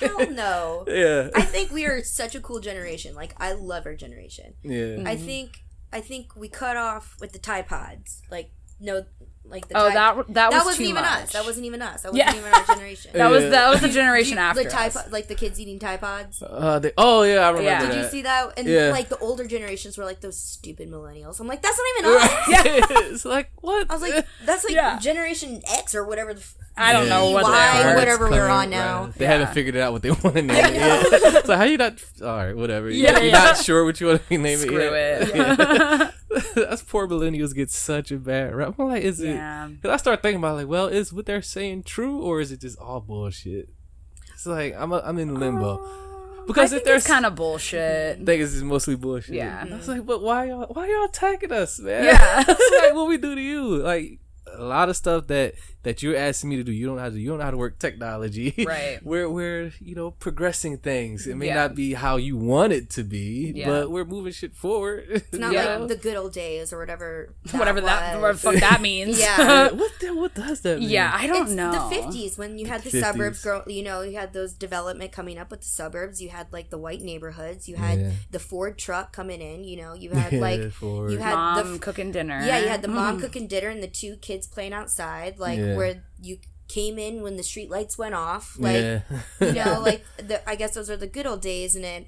Hell no.
Yeah.
I think we are such a cool generation. Like, I love our generation.
Yeah.
I think we cut off with the Tide Pods. Like, no, like the
Oh,
Tide,
that was
wasn't
too
even
much.
us. That wasn't even us. That
Yeah.
wasn't even our generation.
That was the generation after
the
us.
like the kids eating Tide Pods.
I remember
Yeah.
that.
Did you see that? And
Yeah.
like the older generations were like those stupid millennials. I'm like, that's not even us.
It's like, what?
I was like, that's like
Yeah.
Generation X or whatever.
I don't know what
Y,
they are.
whatever we're on
Right.
now.
They haven't figured it out what they want to name it yet. So how you not? All right, whatever. You're not sure what you want to name
Screw
it yet.
it.
Us poor millennials get such a bad rap. I'm like, is it? Because I start thinking about like, well, is what they're saying true or is it just all bullshit? It's like I'm in limbo. Because
I
if
think
there's
it's kind of bullshit.
I think it's just mostly bullshit.
Yeah.
I was like, but why y'all attacking us, man?
Yeah.
It's like what we do to you. Like a lot of stuff that you're asking me to do, you don't know how to do. You don't know how to work technology.
Right.
We're progressing things. It may
Yeah.
not be how you want it to be,
Yeah.
but we're moving shit forward.
It's not
Yeah.
like the good old days or whatever.
Whatever the fuck that means.
Yeah.
What does that mean?
Yeah, I don't
It's
know.
the 50s when you had the
50s.
suburbs grow. You had those development coming up with the suburbs. You had like the white neighborhoods. You had
Yeah.
the Ford truck coming in. You had
Yeah,
like
Ford.
you had
Mom cooking dinner.
Yeah, you had the mom cooking dinner and the two kids playing outside, like
Yeah.
where you came in when the street lights went off. Like
Yeah.
like I guess those are the good old days, and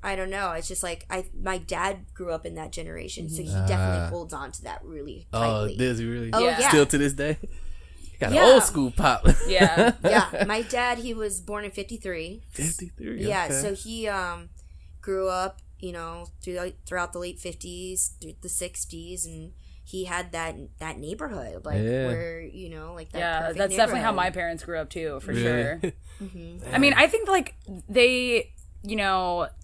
I don't know. It's just like my dad grew up in that generation, so he definitely holds on to that really
Oh,
tightly.
does he really?
Oh, yeah.
Still to this day. Got
Yeah.
an old school pop.
Yeah.
Yeah, my dad, he was born in 53.
53.
Yeah,
okay.
so he grew up, throughout the late 50s, through the 60s, and he had that neighborhood, like where like that.
Yeah,
perfect
that's definitely how my
neighborhood.
parents grew up too, for
Yeah.
sure. I mean, I think like they,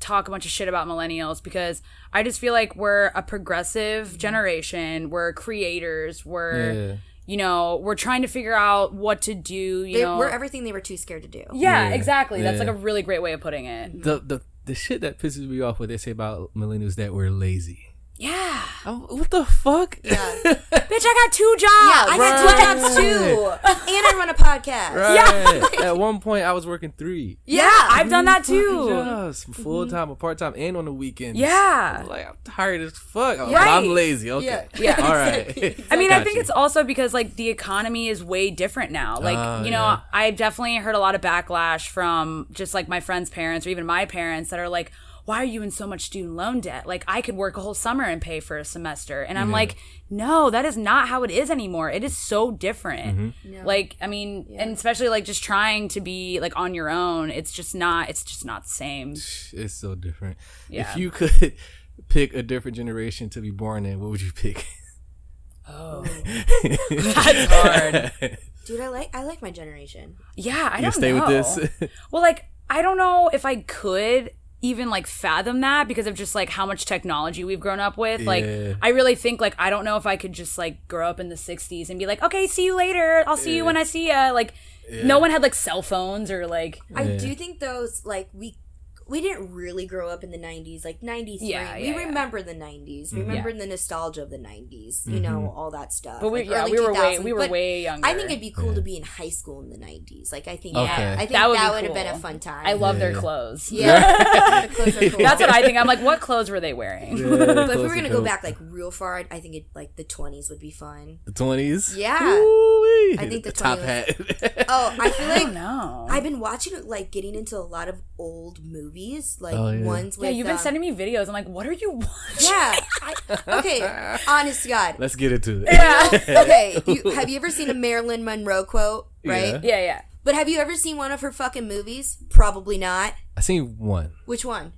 talk a bunch of shit about millennials because I just feel like we're a progressive generation. We're creators. We're, we're trying to figure out what to do.
We're everything they were too scared to do.
Yeah, exactly. That's
Yeah.
like a really great way of putting it.
The shit that pisses me off what they say about millennials that we're lazy.
Yeah.
What the fuck?
Yeah.
Bitch, I got 2 jobs.
Yeah, I got 2 jobs too, and I run a podcast.
Right. At one point, I was working 3.
Yeah, I've done that too.
Jobs, full time or part time, and on the weekends.
Yeah.
I'm like, I'm tired as fuck. But
Right.
I'm lazy. Okay.
Yeah.
All right.
I mean, I
Got
think
you.
it's also because like the economy is way different now. Like, you know,
yeah.
I've definitely heard a lot of backlash from just like my friends' parents or even my parents that are like, why are you in so much student loan debt? Like, I could work a whole summer and pay for a semester. And I'm like, no, that is not how it is anymore. It is so different.
No.
Like, I mean, and especially like just trying to be like on your own, it's just not the same.
It's so different.
Yeah.
If you could pick a different generation to be born in, what would you pick?
Oh, that's hard.
Dude, I like my generation.
Yeah, I
You
don't
stay
know.
with this?
Well, like, I don't know if I could even like fathom that because of just like how much technology we've grown up with. Like,
Yeah.
I really think like I don't know if I could just like grow up in the 60s and be like, okay, see you later. I'll see you when I see ya. Like, no one had like cell phones or like.
I do think those like we didn't really grow up in the 90s, like 93. We remember the 90s. We remember the nostalgia of the 90s, you know, all that stuff.
But we,
like early
we were
2000s.
we were
But
way younger.
I think it'd be cool to be in high school in the 90s. Like, I think
Okay.
I think
That
that
would
would
be
have been
cool.
a fun time.
I love their clothes.
Yeah. The clothes are cool.
That's what I think. I'm like, what clothes were they wearing?
But if we were going to go back like real far, I think like the 20s would be fun.
The 20s?
Yeah.
Ooh-wee.
I think the
top
20s
hat.
Oh, I feel
I
like
don't know.
I've been watching like getting into a lot of old movies, like
Oh, yeah.
ones with
Yeah, you've been sending me videos. I'm like, what are you watching?
Yeah. Okay. Honest to God.
Let's get into it.
Yeah.
Okay. Have you ever seen a Marilyn Monroe quote? Right.
Yeah.
Yeah.
But have you ever seen one of her fucking movies? Probably not.
I seen one.
Which one?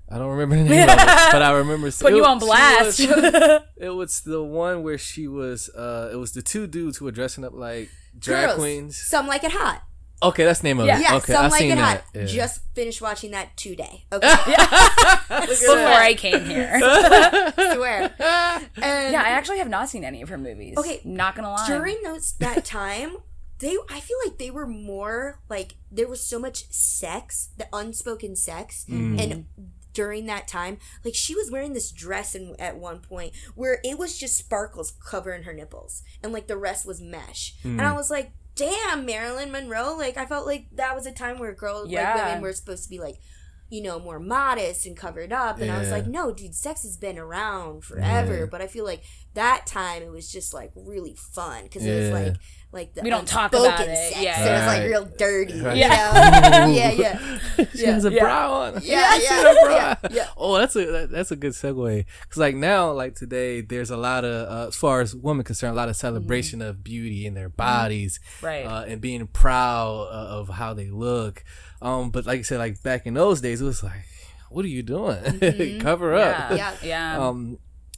I don't remember the name of it, but I remember
Put you on blast.
It was the one where she was. It was the 2 dudes who were dressing up like drag
Girls.
queens.
Some Like It Hot.
Okay, that's the name of
Yeah.
it.
Yeah,
Okay,
Some
I
Like
seen
It
that.
Hot.
Yeah.
Just finished watching that today. Okay.
Before I came here.
Swear. And
Yeah, I actually have not seen any of her movies.
Okay,
Not gonna lie.
during that time, I feel like they were more like there was so much sex, the unspoken sex, and during that time, like she was wearing this dress at one point where it was just sparkles covering her nipples, and like the rest was mesh, and I was like, damn, Marilyn Monroe. Like I felt like that was a time where girls, like
Yeah.
women, were supposed to be like, you know, more modest and covered up. And I was
Yeah.
like, no, dude, sex has been around forever.
Yeah.
But I feel like that time it was just like really fun because it was
Yeah.
like the
We don't talk
unspoken
about it.
sex.
Yeah.
So it was like
Right.
real dirty.
Right.
You know? Yeah.
She has a bra on.
Yeah,
She
yeah,
had a bra.
yeah.
Oh, that's a good segue. Cause like now, like today, there's a lot of as far as women concerned, a lot of celebration of beauty in their bodies,
Right.
And being proud of how they look. But like you said, like back in those days, it was like, what are you doing? Cover up.
Yeah.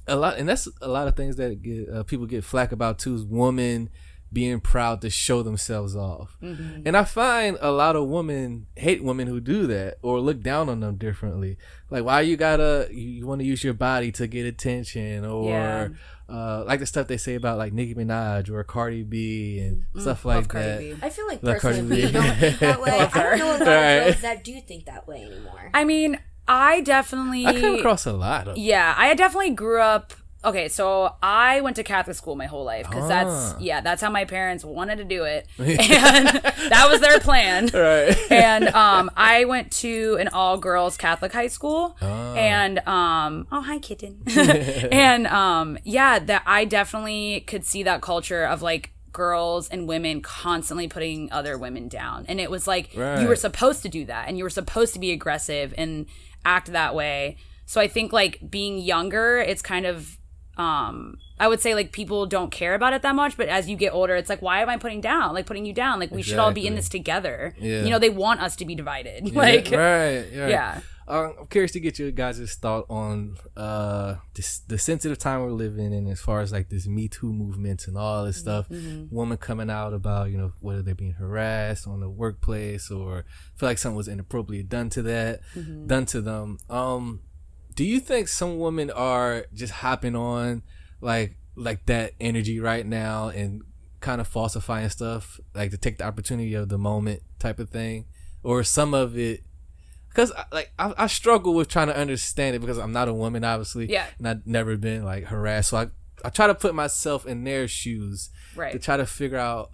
A lot, and that's a lot of things that get, people get flack about too. Is women being proud to show themselves off, and I find a lot of women hate women who do that or look down on them differently. Like, why you want to use your body to get attention, or like the stuff they say about like Nicki Minaj or Cardi B and stuff like
Cardi
that.
B.
I feel like
Love
personally
Cardi B.
we don't think that way. I don't know a lot of
Right.
girls that do think that way anymore.
I mean, I definitely.
I come across a lot of.
Yeah, I definitely grew up. Okay, so I went to Catholic school my whole life because that's how my parents wanted to do it, and that was their plan.
Right.
And I went to an all girls Catholic high school, and oh hi kitten, and that I definitely could see that culture of like girls and women constantly putting other women down, and it was like you were supposed to do that, and you were supposed to be aggressive and act that way. So I think like being younger, it's kind of I would say like people don't care about it that much, but as you get older, it's like, why am I putting you down? Like we should all be in this together.
Yeah.
You know, they want us to be divided.
Yeah,
Like
right.
yeah.
I'm curious to get your guys' thought on the sensitive time we're living in as far as like this Me Too movement and all this stuff. Women coming out about, you know, whether they're being harassed on the workplace or feel like something was inappropriately done to them. Do you think some women are just hopping on like that energy right now and kind of falsifying stuff, like to take the opportunity of the moment type of thing? Or some of it, because I struggle with trying to understand it because I'm not a woman, obviously.
Yeah.
And I've never been like harassed. So I try to put myself in their shoes.
Right.
To try to figure out,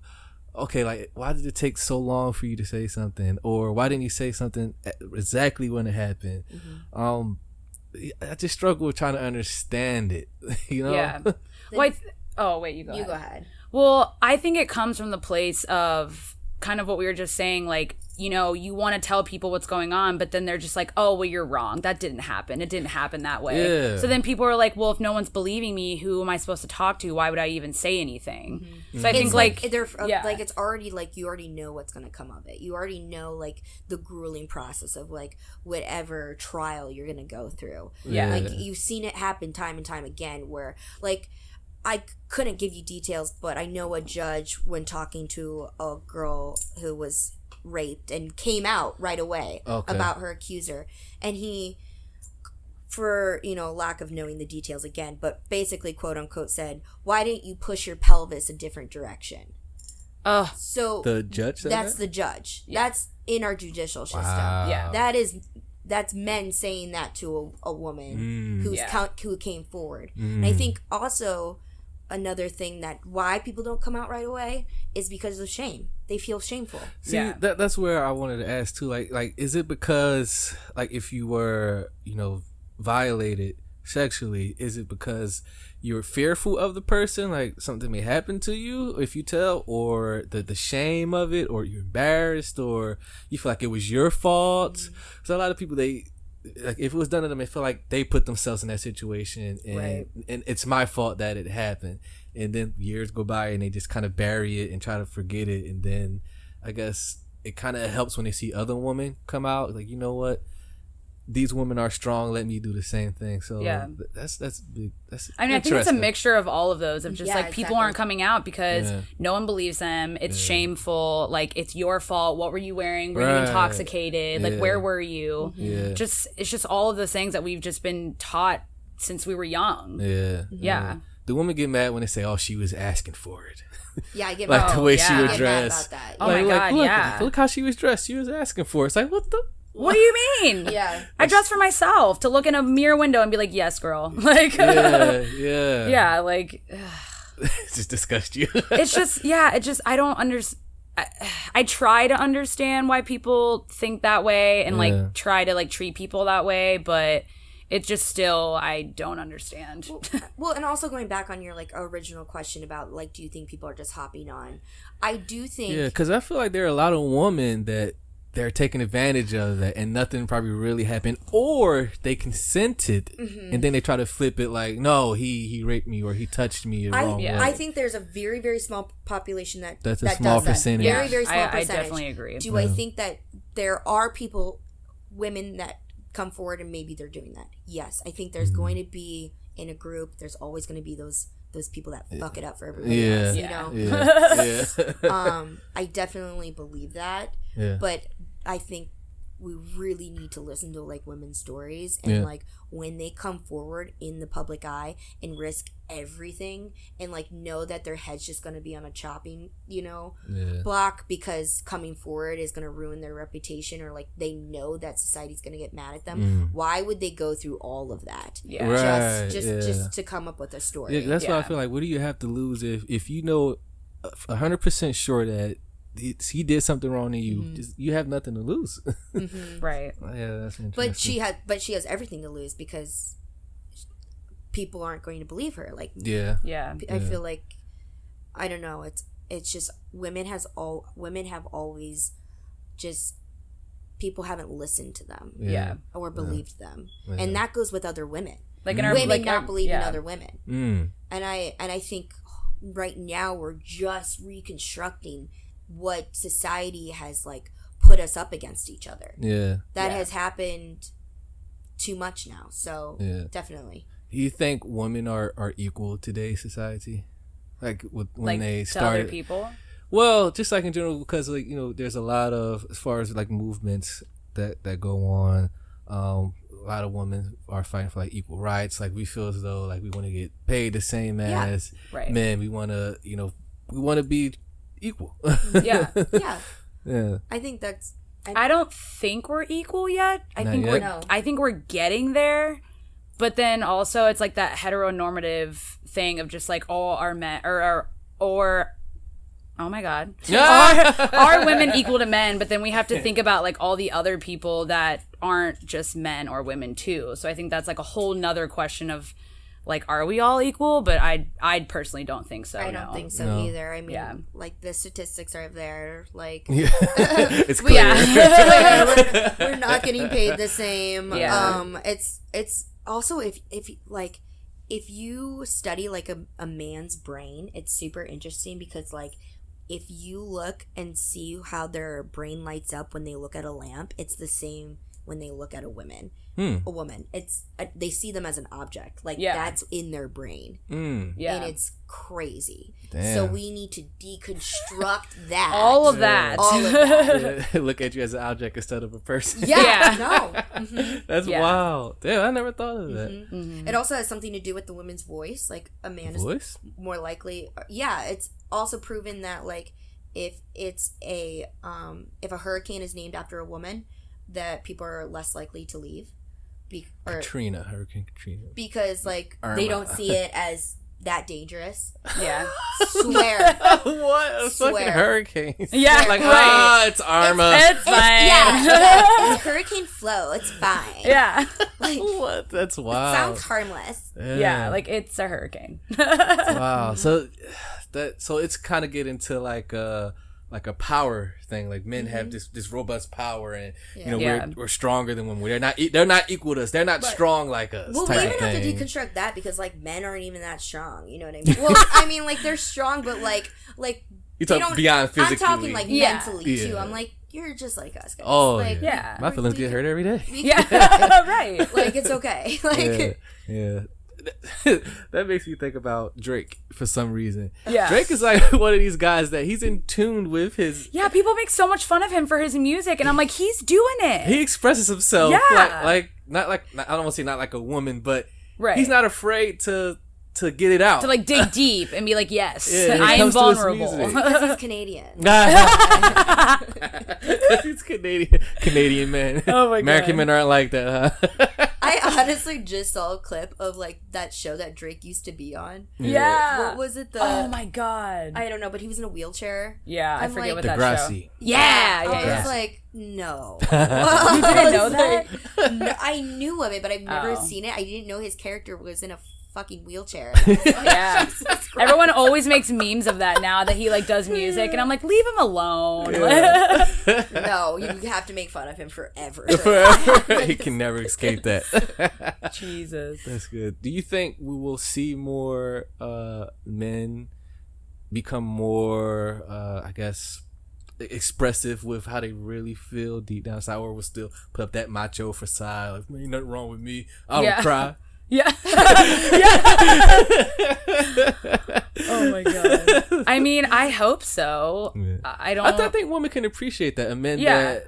okay, like, why did it take so long for you to say something? Or why didn't you say something exactly when it happened? I just struggle with trying to understand it, you know?
Yeah. Well, wait, you go
ahead.
Well, I think it comes from the place of kind of what we were just saying, like, you know, you want to tell people what's going on, but then they're just like, oh, well, you're wrong. That didn't happen. It didn't happen that way.
Yeah.
So then people are like, well, if no one's believing me, who am I supposed to talk to? Why would I even say anything? So I think
It's
like
they're like it's already like you already know what's gonna come of it. You already know like the grueling process of like whatever trial you're gonna go through.
Yeah.
Like you've seen it happen time and time again where like I couldn't give you details, but I know a judge when talking to a girl who was raped and came out right away about her accuser, and he, for lack of knowing the details again, but basically quote unquote said, why didn't you push your pelvis a different direction? So
The judge said
that's
that?
the judge. That's in our judicial system.
Yeah.
That's men saying that to a woman who came forward. And I think also another thing that why people don't come out right away is because of shame. They feel shameful.
See, that's where I wanted to ask too. Like, is it because like if you were, violated sexually, is it because you're fearful of the person, like something may happen to you if you tell, or the shame of it, or you're embarrassed, or you feel like it was your fault? So a lot of people, they like if it was done to them, they feel like they put themselves in that situation, and it's my fault that it happened. And then years go by and they just kind of bury it and try to forget it. And then I guess it kind of helps when they see other women come out, like, you know what, these women are strong, let me do the same thing. So that's big. That's
I mean, I think it's a mixture of all of those, of just like people aren't coming out because no one believes them. It's shameful. Like, it's your fault. What were you wearing? Were you intoxicated? Like, where were you? It's just all of those things that we've just been taught since we were young. Yeah.
The women get mad when they say, oh, she was asking for it.
Yeah, I get
like
mad.
the way she was
I get mad
dressed.
about that.
Oh my God,
look, look how she was dressed. She was asking for it. It's like, what the?
What do you mean?
Yeah.
I dress for myself to look in a mirror window and be like, yes, girl. Like, yeah, like,
it just disgusts you.
it's just, I don't understand. I try to understand why people think that way and like try to like treat people that way, but it's just still, I don't understand.
Well, and also going back on your like original question about like, do you think people are just hopping on? I do think.
Yeah, because I feel like there are a lot of women that they're taking advantage of that and nothing probably really happened, or they consented and then they try to flip it like, no, he raped me or he touched me the wrong way.
I think there's a very, very small population that's
a small percentage.
Very, very small percentage.
I definitely agree.
Do I think that there are women that come forward and maybe they're doing that? Yes. I think there's going to be, in a group, there's always going to be those people that fuck it up for everybody else, you know? I definitely believe that. Yeah. But I think we really need to listen to like women's stories and like when they come forward in the public eye and risk everything and like know that their head's just going to be on a chopping block because coming forward is going to ruin their reputation, or like they know that society's going to get mad at them. Why would they go through all of that just to come up with a story?
That's why I feel like, what do you have to lose if you know 100% sure that he did something wrong to you? You have nothing to lose.
Right.
Yeah, that's interesting.
But she has everything to lose because people aren't going to believe her. Like, I feel like, I don't know, it's just women have always just, people haven't listened to them or believed them, and that goes with other women. Like in our women not believing other women, and I think right now we're just reconstructing what society has like put us up against each other. That has happened too much now. So definitely.
Do you think women are equal to today's society? Like when they started,
to other people?
Well, just like in general, because like there's a lot of, as far as like movements that go on. A lot of women are fighting for like equal rights. Like we feel as though like we want to get paid the same as men. We want to we want to be equal.
Yeah. I think that's
I don't think we're equal yet. I think we're getting there. But then also it's like that heteronormative thing of just like all our men or oh my god. Are women equal to men, but then we have to think about like all the other people that aren't just men or women too. So I think that's like a whole nother question of like, are we all equal? But I personally don't think so.
I don't think so either. I mean, like the statistics are there. Like,
it's clear.
We're not getting paid the same.
Yeah.
It's also if you study like a man's brain, it's super interesting because like if you look and see how their brain lights up when they look at a lamp, it's the same when they look at a woman. It's they see them as an object, like that's in their brain, and it's crazy.
Damn.
So we need to deconstruct that,
all of that.
Look at you as an object instead of a person. That's wild. Damn, I never thought of that.
It also has something to do with the woman's voice. Like a man is more likely. It's also proven that like if it's if a hurricane is named after a woman, that people are less likely to leave.
Hurricane Katrina.
Because like they don't see it as that dangerous.
Yeah.
Swear.
What? Fucking hurricanes.
Yeah.
Like,
right.
It's Irma.
It's fine.
It's hurricane flow. It's fine.
Yeah.
Like,
what? That's wild.
It sounds harmless.
Yeah, like it's a hurricane.
Wow. So it's kind of getting to like a power thing. Like men have this robust power, and we're stronger than women. They're not equal to us. They're not strong like us.
Well, we even have to deconstruct that because like men aren't even that strong. You know what I mean? Well, I mean like they're strong, but like
you talk beyond physically.
I'm talking like mentally too. I'm like you're just like us guys.
Oh
like,
my feelings get hurt every day.
Right.
Like it's okay. Like
yeah. That makes me think about Drake for some reason.
Yeah.
Drake is like one of these guys that he's in tune with his.
Yeah, people make so much fun of him for his music, and I'm like, he's doing it.
He expresses himself like I don't want to say not like a woman, but he's not afraid to get it out.
To like dig deep and be like, yes,
I
am vulnerable.
Because he's Canadian.
He's Canadian man.
Oh my god.
American men aren't like that, huh?
I honestly just saw a clip of like that show that Drake used to be on.
Yeah.
What was it?
Oh my god.
I don't know, but he was in a wheelchair.
Yeah, I forget what that
Degrassi.
show.
Yeah.
I
was like, no.
You didn't know that?
No, I knew of it, but I've never seen it. I didn't know his character was in a fucking wheelchair.
Yeah. Everyone always makes memes of that now that he like does music, and I'm like, leave him alone.
No, you have to make fun of him forever.
He can never escape that.
Jesus.
That's good. Do you think we will see more men become more I guess expressive with how they really feel deep down inside, or will still put up that macho facade like, ain't nothing wrong with me, I don't cry?
Yeah. Oh my god. I mean, I hope so.
Yeah. I think women can appreciate that. A man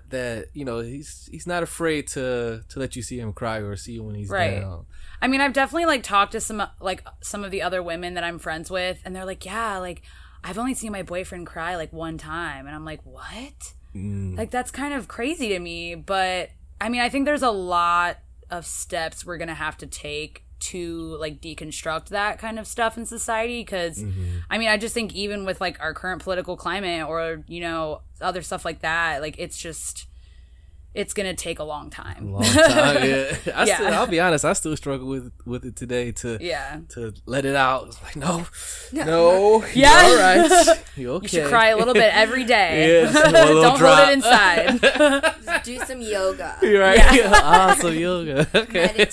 that he's not afraid to let you see him cry or see when he's down.
I mean, I've definitely like talked to some of the other women that I'm friends with, and they're like, yeah, like I've only seen my boyfriend cry like one time, and I'm like, what? Like that's kind of crazy to me. But I mean, I think there's a lot of steps we're gonna have to take to like deconstruct that kind of stuff in society, because I mean, I just think even with like our current political climate or other stuff like that, like it's gonna take a long time.
I'll be honest, I still struggle with it today to let it out. It's like no, you're all right, you okay?
You should cry a little bit every day.
Don't
hold it inside.
Just do some yoga.
You're right. Awesome yoga. Okay.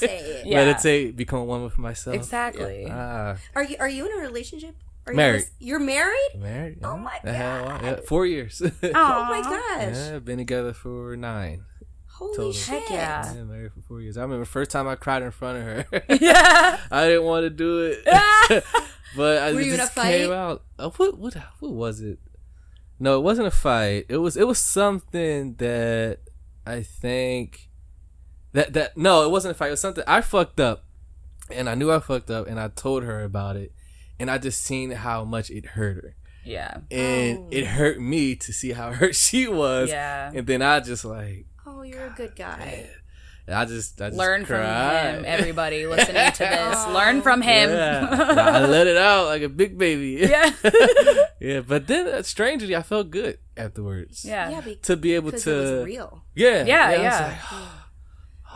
Meditate. Become one with myself.
Exactly.
Yeah.
Are you in a relationship?
Married.
You're married?
Married.
Oh my god.
4 years.
Oh my gosh.
Yeah, been together for 9.
Holy
total.
shit.
Heck yeah.
Married for 4 years. I remember the first time I cried in front of her.
Yeah.
I didn't want to do it. But
Were you in a fight?
Came out. What was it? No, it wasn't a fight. It was something that I think that no, it wasn't a fight. It was something I fucked up, and I knew I fucked up, and I told her about it, and I just seen how much it hurt her.
Yeah.
And it hurt me to see how hurt she was.
Yeah.
And then I just like,
Oh, you're a good guy.
and I just
Learn from
cried.
him, everybody listening to this. Learn from him.
Yeah. I let it out like a big baby.
Yeah.
Yeah, but then strangely, I felt good afterwards.
Yeah.
Yeah,
To be able
because
to.
it was real.
Yeah.
Yeah,
I was
yeah.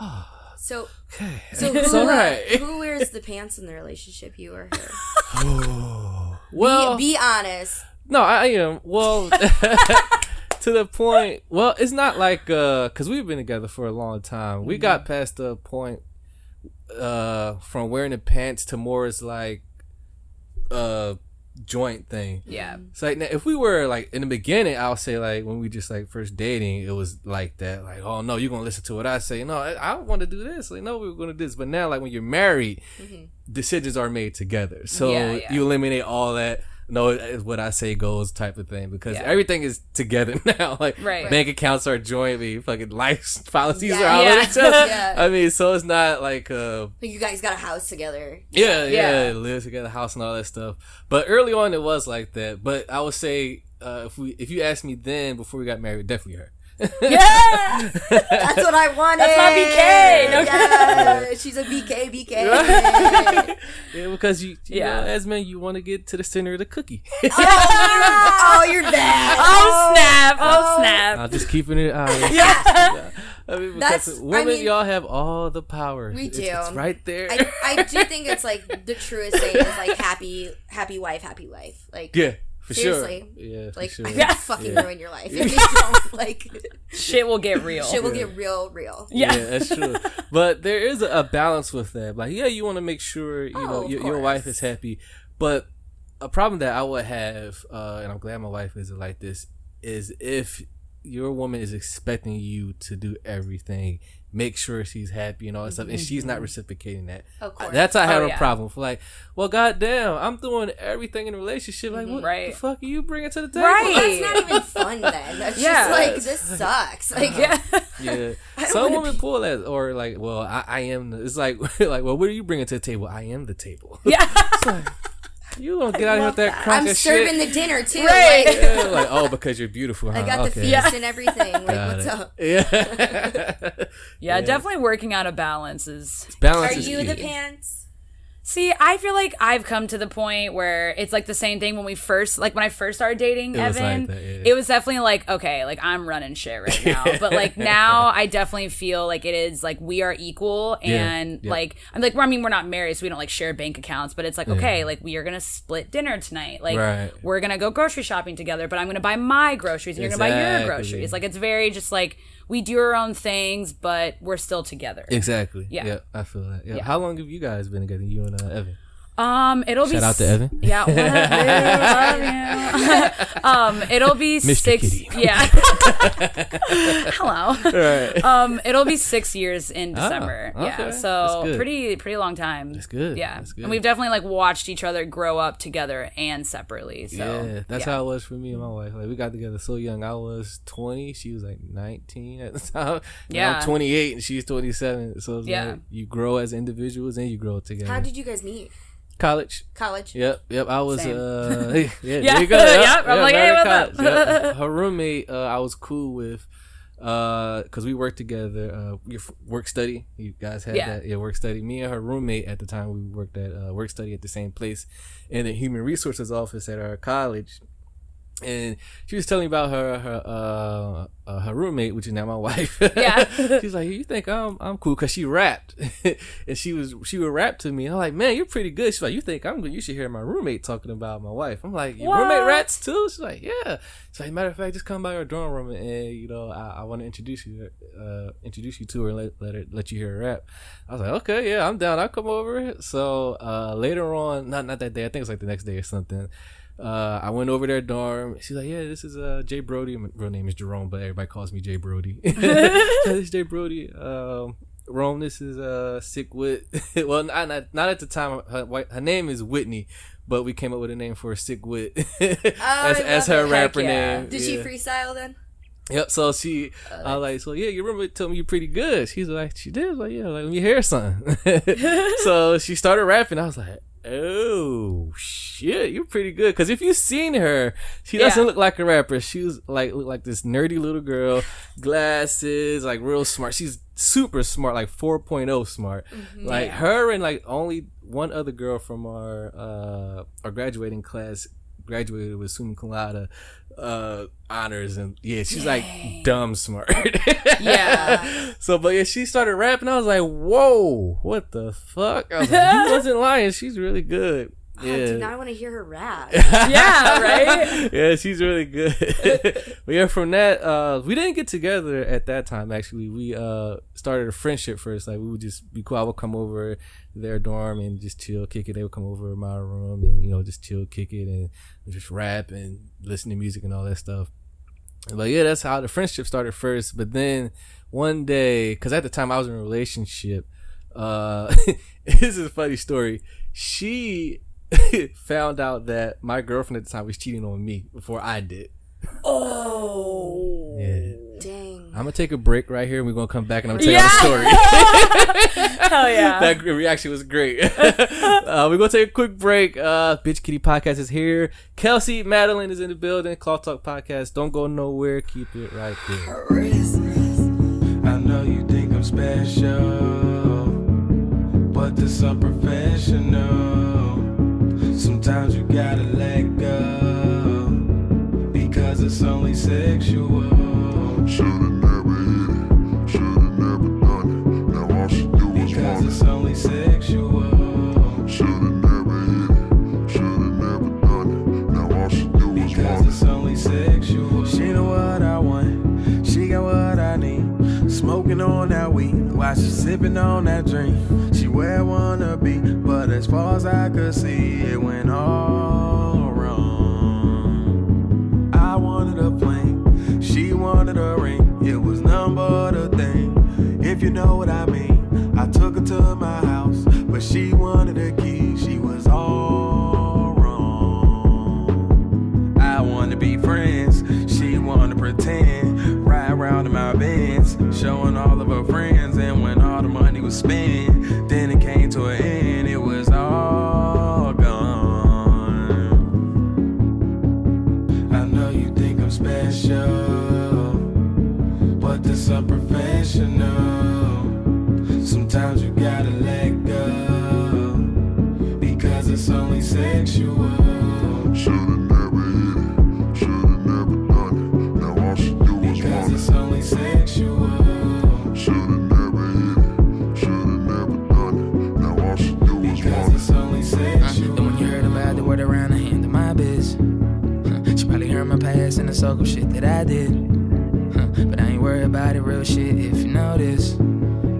like,
So,
okay.
so
It's
who,
all right.
who wears the pants in the relationship, you or her?
Well,
Be honest.
no, I am. Well, to the point. Well, it's not like because we've been together for a long time. We got past the point from wearing the pants to more as like joint thing.
Yeah.
It's like now, if we were like in the beginning, I'll say like when we just like first dating, it was like that. Like, oh no, you're gonna listen to what I say. No, I want to do this. Like, no, we were gonna do this. But now, like when you're married, decisions are made together. So
Yeah.
you eliminate all that. No, it's what I say goes type of thing because
Yeah.
everything is together now. Like
Right.
bank accounts are jointly, fucking life policies
Yeah.
are all
Yeah.
of each other.
Yeah.
I mean, so it's not like
You guys got a house together.
yeah,
Yeah.
live together, house and all that stuff. But early on, it was like that. But I would say if you asked me then before we got married, definitely her.
Yeah.
That's what I wanted.
That's my BK. No-
Yeah, she's a BK.
Yeah, because you
Yeah.
know, as men, you want to get to the center of the cookie.
Oh, you're that.
Oh snap! Oh snap!
I'm just keeping it out.
Yeah.
I mean,
That's-
because
I
women,
mean-
y'all have all the power.
We do.
It's right there.
I do think it's like the truest saying is like happy wife, happy life. Like
yeah, for
seriously.
sure. Yeah, for
like
sure.
I could fucking ruin your life if you don't. Like
Shit will get real.
shit will get real.
Yeah.
Yeah, that's true. But there is a balance with that. Like, yeah, you want to make sure
of
your wife
course.
is happy. But a problem that I would have, and I'm glad my wife isn't like this, is if your woman is expecting you to do everything, make sure she's happy and all that stuff, and she's not reciprocating that.
Of course.
That's how I have
Oh,
a
yeah.
problem. For like, well, goddamn, I'm doing everything in a relationship. Like, what
Right.
the fuck are you bringing to the table?
Right.
That's not even fun then. That's
Yeah.
just like this sucks. Like
Yeah.
Yeah,
don't
some
wanna
women pull that, or like, well, I am. It's like, like, well, what are you bringing to the table? I am the table.
Yeah.
It's like, you don't get out here with that crock
I'm
of
serving
shit.
the dinner too.
Right.
Like,
Yeah, like, oh, because you're beautiful. Huh?
I got the
okay.
feast and everything. Like,
Got
what's
it.
up?
Yeah.
Yeah, definitely working out a balance is.
Balance
Are
is
you
key.
the pants?
See, I feel like I've come to the point where it's like the same thing when when I first started dating
It was
Evan.
like that, yeah.
It was definitely like, okay, like I'm running shit right now. But like now I definitely feel like it is like we are equal and
yeah.
like I'm like, I mean, we're not married, so we don't like share bank accounts, but it's like, okay, like we are gonna split dinner tonight. Like
Right.
we're gonna go grocery shopping together, but I'm gonna buy my groceries and you're gonna buy your
Exactly.
groceries. Like it's very just like we do our own things, but we're still together.
Exactly.
Yeah.
I feel that. Yeah.
Yeah.
How long have you guys been together? You and Evan.
It'll be
Shout out to Evan.
Yeah, what up, dude? Love you. It'll be
Mr.
6.
Kitty.
Yeah. Hello.
Right.
It'll be 6 years in December.
okay.
Yeah,
That's
so
good.
pretty long time.
That's good.
Yeah,
That's good.
and we've definitely like watched each other grow up together and separately. So
Yeah, that's how it was for me and my wife. Like we got together so young. I was 20, she was like 19 at the time. And
Yeah.
I'm 28 and she's 27. So it's
Yeah.
like you grow as individuals and you grow together.
How did you guys meet?
College.
College.
Yep. I was
Same.
yeah,
Yeah.
there you go.
Yep. I'm like, hey,
married
what's
college.
up?
Yep. Her roommate, I was cool with, because we worked together. Work study. You guys had
Yeah.
that. Yeah, work study. Me and her roommate at the time, we worked at work study at the same place in the human resources office at our college. And she was telling me about her roommate, which is now my wife.
Yeah.
She's like, you think I'm cool because she rapped, and she would rap to me. I'm like, man, you're pretty good. She's like, you think I'm good? You should hear my roommate talking about my wife. I'm like, your roommate raps too? She's like, yeah. She's like, matter of fact, just come by our dorm room and I want to introduce you to her and let you hear her rap. I was like, okay, yeah, I'm down. I'll come over. So later on, not that day. I think it was like the next day or something. I went over their dorm. She's like, yeah, this is Jay Brody. My real name is Jerome, but everybody calls me Jay Brody. This is Jay Brody. Rome, this is Sick Wit. Well, not at the time. Her name is Whitney, but we came up with a name for Sick Wit as her rapper
yeah.
name.
Did she freestyle then?
Yep. So she, I was like, so yeah, you remember telling me you're pretty good. She's like, she did. I was like, yeah, like, let me hear something. So she started rapping. I was like, Oh shit, you're pretty good. Because if you've seen her, she doesn't look like a rapper. She was look like this nerdy little girl, glasses, like real smart. She's super smart, like 4.0 smart. Mm-hmm. Like her and like only one other girl from our graduating class graduated with summa cum laude honors, and she's like dumb smart. But she started rapping. I was like, whoa, what the fuck? I was like, he wasn't lying. She's really good.
Dude, now I want to hear her rap.
Yeah, right?
Yeah, she's really good. But from that, we didn't get together at that time, actually. We started a friendship first. Like, we would just be cool. I would come over their dorm and just chill, kick it. They would come over to my room and, just chill, kick it, and just rap and listen to music and all that stuff. But that's how the friendship started first. But then one day, because at the time I was in a relationship, this is a funny story. She found out that my girlfriend at the time was cheating on me before I did.
Oh.
Yeah.
Dang.
I'm going to take a break right here and we're going to come back and I'm going to tell you the story.
Hell yeah.
That reaction was great. We're going to take a quick break. Bitch Kitty Podcast is here. Kelsey Madeline is in the building. Cloth Talk Podcast. Don't go nowhere. Keep it right there.
I know you think I'm special, but this unprofessional. Sometimes you gotta let go, because it's only sexual.
Should've never hit it, should've never done it. Now all she do is
Because
want
it's
it.
only sexual.
Should've never hit it, should've never done it. Now all she do is
Because
want
it's
it.
only sexual. She know what I want, she got what I need. Smoking on that weed while she sipping on that drink. She where I wanna be, but as far as I could see, it went all wrong. I wanted a flame, she wanted a ring. It was none but a thing, if you know what I mean. I took her to my house, but she wanted a key. She was all wrong. I wanted to be friends, she wanted to pretend. Ride around in my Benz, showing all of her friends. And when all the money was spent, then it came to an end. It was all gone. I know you think I'm special, but this unprofessional. Sometimes you gotta let go, because it's only sexual.
Should've never hit it, should've never done it. Now all she do is
Because
want
it's
it.
only sexual.
Should've never hit it, should've never done it. Now all she do is
Because
want
it's only sexual.
Then when you heard about the word around the hand of my biz, she probably heard my past and the circle shit that I did. But I ain't worried about it, real shit, if you know this.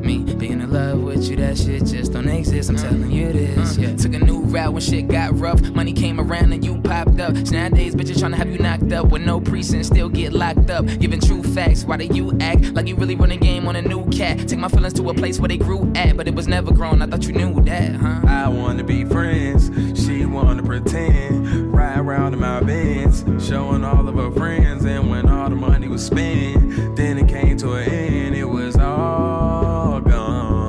Me being in love with you, that shit just don't exist, I'm telling you this. Took a new route when shit got rough. Money came around and you popped up. So nowadays bitches tryna have you knocked up with no precinct, still get locked up. Giving true facts, why do you act like you really run a game on a new cat? Take my feelings to a place where they grew at, but it was never grown, I thought you knew that, huh?
I wanna be friends, she wanna pretend. Ride around in my Benz, showing all of her friends. And when all the money was spent, then it came to an end. It was all gone.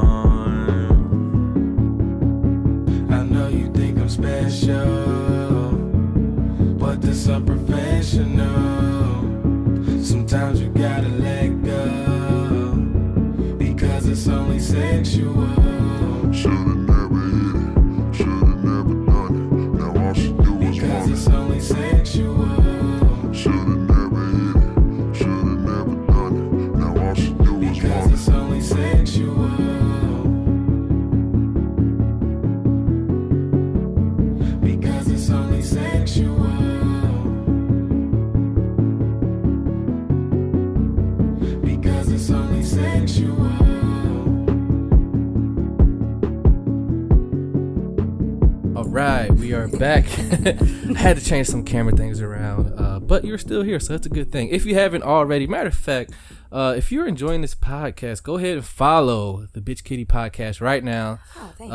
I know you think I'm special, but this unprofessional. Sometimes you gotta let go, because it's only sexual.
Should've never hit it, should've never done it. Now all she do is
Because
want
it's
it.
only sexual.
Should've never hit it, should've never done it. Now all she do is
Because
want
it's only sexual. Because it's only sexual. Because it's only sexual.
All right, we are back. I had to change some camera things around, but you're still here, so that's a good thing. If you haven't already, matter of fact, if you're enjoying this podcast, go ahead and follow the Bitch Kitty Podcast right now.
Oh, thanks.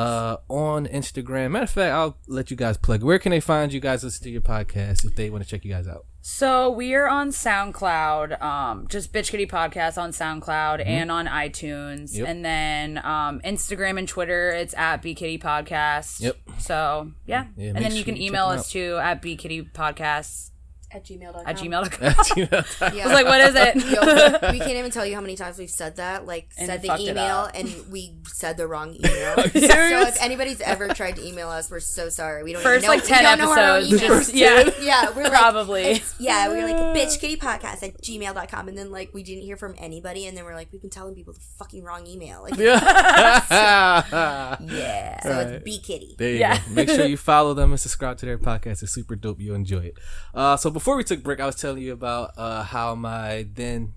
On Instagram. Matter of fact, I'll let you guys plug. Where can they find you guys listen to your podcast if they want to check you guys out?
So we are on SoundCloud, just Bitch Kitty Podcast on SoundCloud and on iTunes.
Yep.
And then Instagram and Twitter, it's at BKitty Podcast.
Yep.
So, yeah.
Yeah,
and
make
then you
sure
can
you check
email
them
us
out.
too at BKittyPodcasts
At gmail.com.
at gmail.com.
Yeah.
I was like, what is it?
Yo, we can't even tell you how many times we've said that. Like,
And
said the
fucked it
email,
up.
and we said the wrong email. So
serious?
if anybody's ever tried to email us, we're so sorry. We don't
First,
even know,
like, 10
we don't know our own
episodes.
emails.
Yeah.
Yeah, we're
Probably.
Like, we were like, bitchkittypodcast at gmail.com. And then, like, we didn't hear from anybody. And then we're like, we've been telling people the fucking wrong email. Like,
Yeah.
yeah. So
Right.
it's BKitty.
There you
Yeah.
go. Make sure you follow them and subscribe to their podcast. It's super dope. You'll enjoy it. So before we took break, I was telling you about how my then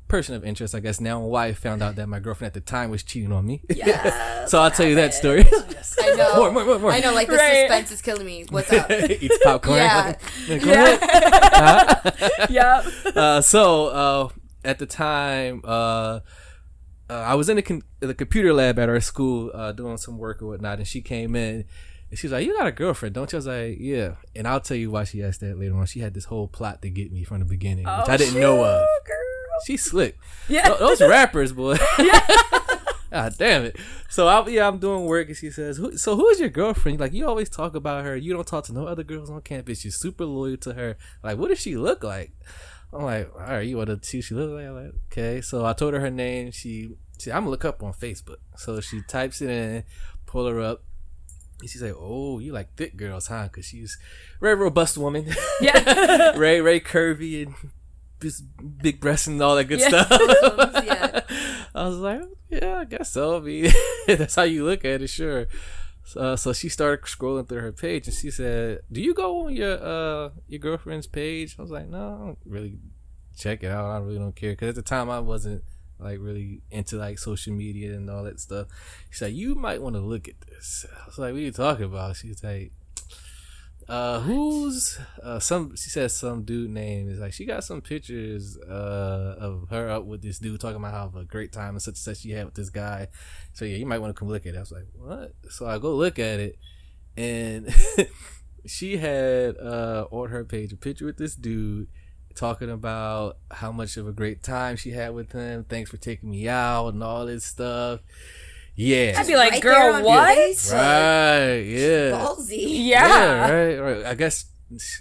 person of interest, I guess now wife, found out that my girlfriend at the time was cheating on me.
Yeah.
So I'll tell you that story.
I know.
More.
I know, like, the
Right.
suspense is killing me. What's up?
Eats popcorn.
Yeah.
Like, go ahead.
Yep.
So at the time, I was in the computer lab at our school doing some work or whatnot, and she came in and she was like, "You got a girlfriend, don't you?" I was like, "Yeah." And I'll tell you why she asked that later on. She had this whole plot to get me from the beginning, which I didn't know of.
Girl.
She's slick.
Yeah.
Those rappers, boy. Ah, damn it. So I'm doing work, and she says, "So who's your girlfriend?" Like, you always talk about her. You don't talk to no other girls on campus. You're super loyal to her. Like, what does she look like? I'm like, all right, you want to see what she looks like? I'm like, okay. So I told her name. She I'm gonna look up on Facebook. So she types it in, pull her up. And she's like, "Oh, you like thick girls, huh?" Because she's a very robust woman.
Yeah.
Very curvy and just big breasts and all that good
Yeah.
stuff.
Yeah.
I was like, yeah, I guess so. I mean, that's how you look at it, sure. So she started scrolling through her page, and she said, "Do you go on your girlfriend's page?" I was like, "No, I don't really check it out. I really don't care." Because at the time, I wasn't like really into like social media and all that stuff. She said, "You might want to look at this." I was like, "What are you talking about?" She's like, "Who's she says some dude name is like, she got some pictures of her up with this dude talking about how a great time and such she had with this guy. So yeah, you might want to come look at it." I was like, "What?" So I go look at it, and she had on her page a picture with this dude talking about how much of a great time she had with him. Thanks for taking me out and all this stuff. Yeah.
I'd be like,
Right there
girl,
on
what?
Facebook.
Right. Yeah.
Ballsy.
Yeah.
Right. I guess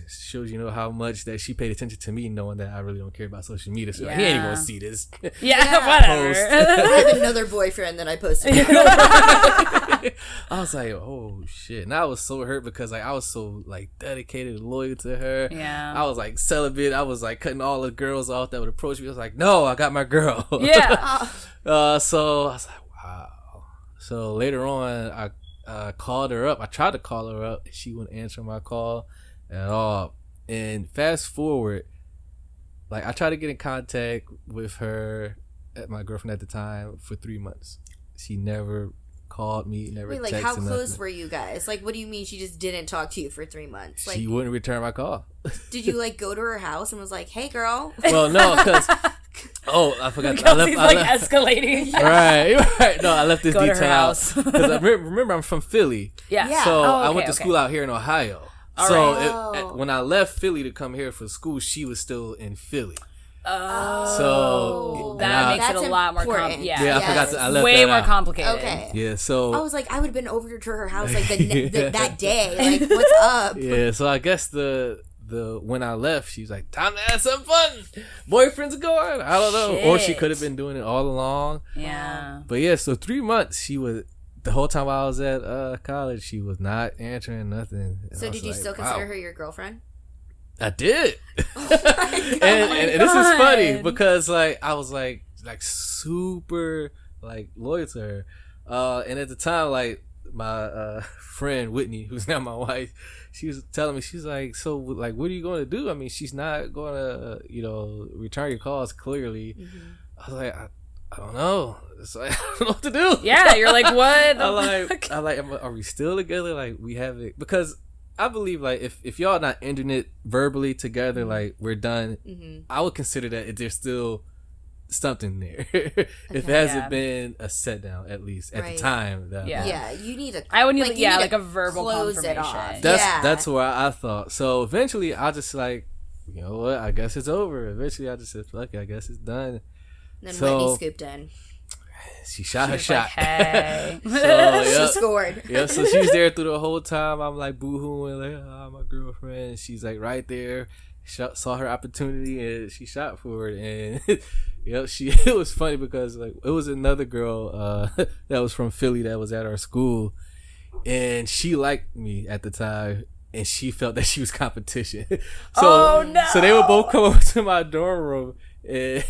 shows how much that she paid attention to me, knowing that I really don't care about social media. So he ain't even gonna see this.
Yeah, whatever.
Post.
I have another boyfriend that I posted.
I was like, oh shit. And I was so hurt because like I was so like dedicated and loyal to her.
Yeah.
I was like celibate. I was like cutting all the girls off that would approach me. I was like, no, I got my girl.
Yeah.
So I was like, wow. So later on, I called her up. I tried to call her up. She wouldn't answer my call at all. And fast forward, like I tried to get in contact with her, my girlfriend at the time, for 3 months. She never called me, never
Wait, like,
texted
how close
nothing.
were you guys? Like, what do you mean she just didn't talk to you for 3 months? Like,
She wouldn't return my call.
did you like go to her house and was like, "Hey, girl"?
Well, no, because I forgot.
Kelsey's like escalating.
Right. No, I left this
Go to her
detail out
house.
because I remember I'm from Philly.
Yeah.
Yeah.
So
Oh,
I
okay,
went to
okay.
school out here in Ohio.
All
So
right.
when I left Philly to come here for school, she was still in Philly.
Oh.
So
That makes it
That's
a lot more
important.
complicated.
yeah, I
Yes.
forgot to. I left
Way
that
more
out.
complicated.
Okay.
Yeah. So
I was like, I would have been over to her house like that day. Like, what's up?
yeah. So I guess the when I left, she was like, "Time to have some fun. Boyfriend's gone." I don't know, or she
Shit.
could have been doing it all along.
Yeah.
But yeah, so 3 months she was. The whole time I was at college, she was not answering nothing. And
So
I was
did you
like,
still
wow.
consider her your girlfriend?
I did.
Oh
and this is funny
God.
because like I was like super like loyal to her. And at the time, like my friend Whitney, who's now my wife, she was telling me, she's like, "So like, what are you going to do? I mean, she's not going to, return your calls clearly." I was like, I don't know. It's like, I don't know what to do.
Yeah, you're like, what?
I like, are we still together? Like, we have it because I believe like if y'all not ending it verbally together, like we're done. I would consider that if there's still something there. If it hasn't
Yeah.
been a set down at least at
Right.
the time. That
Yeah.
Yeah, you need to.
I would need,
you need
like
to
a verbal
close it
confirmation.
off.
That's
Yeah.
that's where I thought. So eventually, I just like you know what? I guess it's over. Eventually, I just said, fuck it, I guess it's done.
Then
So-
Whitney scooped in.
She shot her
Like,
shot.
hey.
So, yeah.
She scored.
Yeah, so she's there through the whole time. I'm like boo-hooing, like, oh, my girlfriend. She's like right there. Saw her opportunity and she shot for it. And it was funny because like it was another girl that was from Philly that was at our school, and she liked me at the time. And she felt that she was competition. So they would both come over to my dorm room, and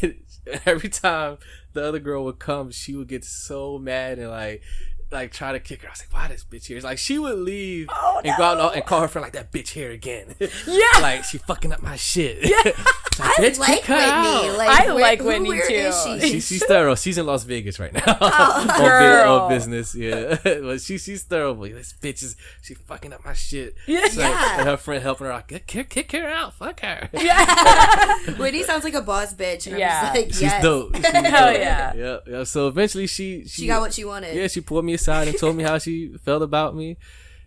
every time the other girl would come, she would get so mad and like try to kick her. I was like, why this bitch here? It's like she would leave and go out and call her friend like that bitch here again. Yeah. Like she fucking up my shit. Yeah.
I
bitch,
like
kick her
Whitney.
out.
Like,
I like Whitney
where
too.
is she?
She's thorough. She's in Las Vegas right now.
Girl.
on business, yeah. But she's thorough. But this bitch she fucking up my shit.
Yeah.
It's like,
Yeah.
and her friend helping her out. Kick her out. Fuck her.
Whitney sounds like a boss bitch. And
Yeah.
I'm just like,
She's
yes.
dope. She's
Hell
dope.
yeah.
Yeah. So eventually she
She got what she wanted.
Yeah, she pulled me aside and told me how she felt about me.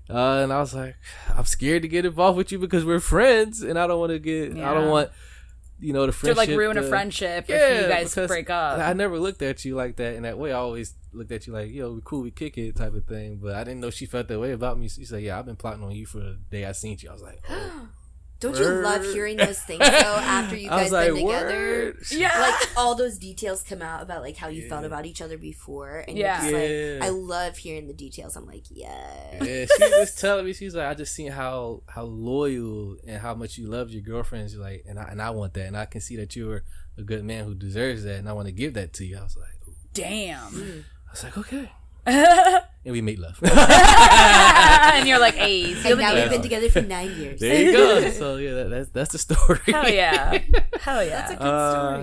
And I was like, I'm scared to get involved with you because we're friends, and I don't want to get. I don't
Yeah.
want, the
To
friendship
like ruin a friendship if you guys
because
break up.
I never looked at you like that in that way. I always looked at you like, yo, we cool, we kick it type of thing. But I didn't know she felt that way about me. She said, yeah, I've been plotting on you for the day I seen you. I was like, oh.
Don't you love hearing those things though after you
I
guys
was like,
been together?
word.
Yeah.
Like all those details come out about like how you felt about each other before, and you're just
Yeah.
like, I love hearing the details. I'm like, yeah.
Yeah, she was just telling me, she's like, I just seen how loyal and how much you love your girlfriends. You're like, and I want that, and I can see that you're a good man who deserves that, and I want to give that to you. I was like, ooh.
Damn.
I was like, okay. And we made love.
And you're like, hey, seal
And
the
now
deal.
we've been together for 9 years.
There you go. So yeah, that's the story.
Hell yeah. Hell yeah.
That's a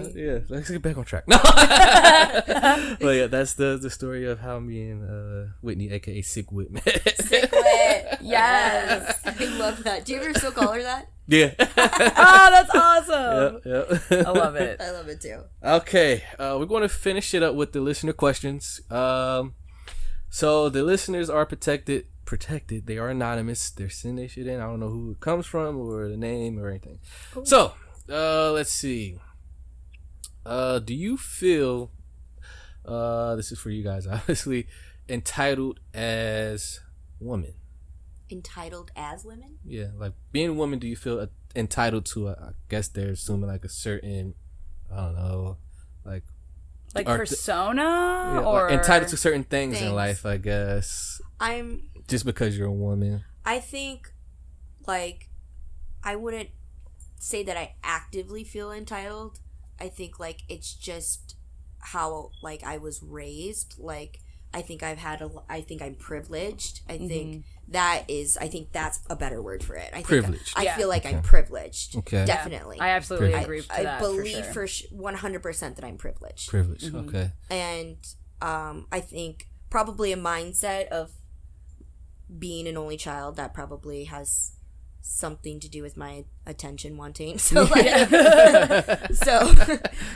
good story.
Yeah, let's get back on track. No. But yeah, that's the story of how me and Whitney, aka Sick Whit, met.
Sick Wit. Yes. I love that. Do you ever still call her that?
Yeah.
Oh, that's awesome.
Yeah.
I love it.
I love it too.
Okay, we're going to finish it up with the listener questions. So the listeners are protected. They are anonymous. They're sending their shit in. I don't know who it comes from or the name or anything. Cool. So, let's see. Do you feel, this is for you guys, obviously, entitled as women?
Entitled as women?
Yeah, like being a woman, do you feel entitled to, I guess they're assuming like a certain, I don't know, like
persona
yeah,
or
like entitled to certain things in life, I guess.
I'm
Just because you're a woman.
I think, like, I wouldn't say that I actively feel entitled. I think, like, it's just how, like, I was raised. Like, I think I think I'm privileged. I think I think that's a better word for it.
Privileged.
I feel like
Okay.
I'm privileged.
Okay.
Definitely.
I absolutely
Privilege.
agree to
I
that.
believe
for
for
sure.
100% that I'm privileged.
Privilege. Okay.
And I think probably a mindset of being an only child that probably has something to do with my attention wanting. So like, so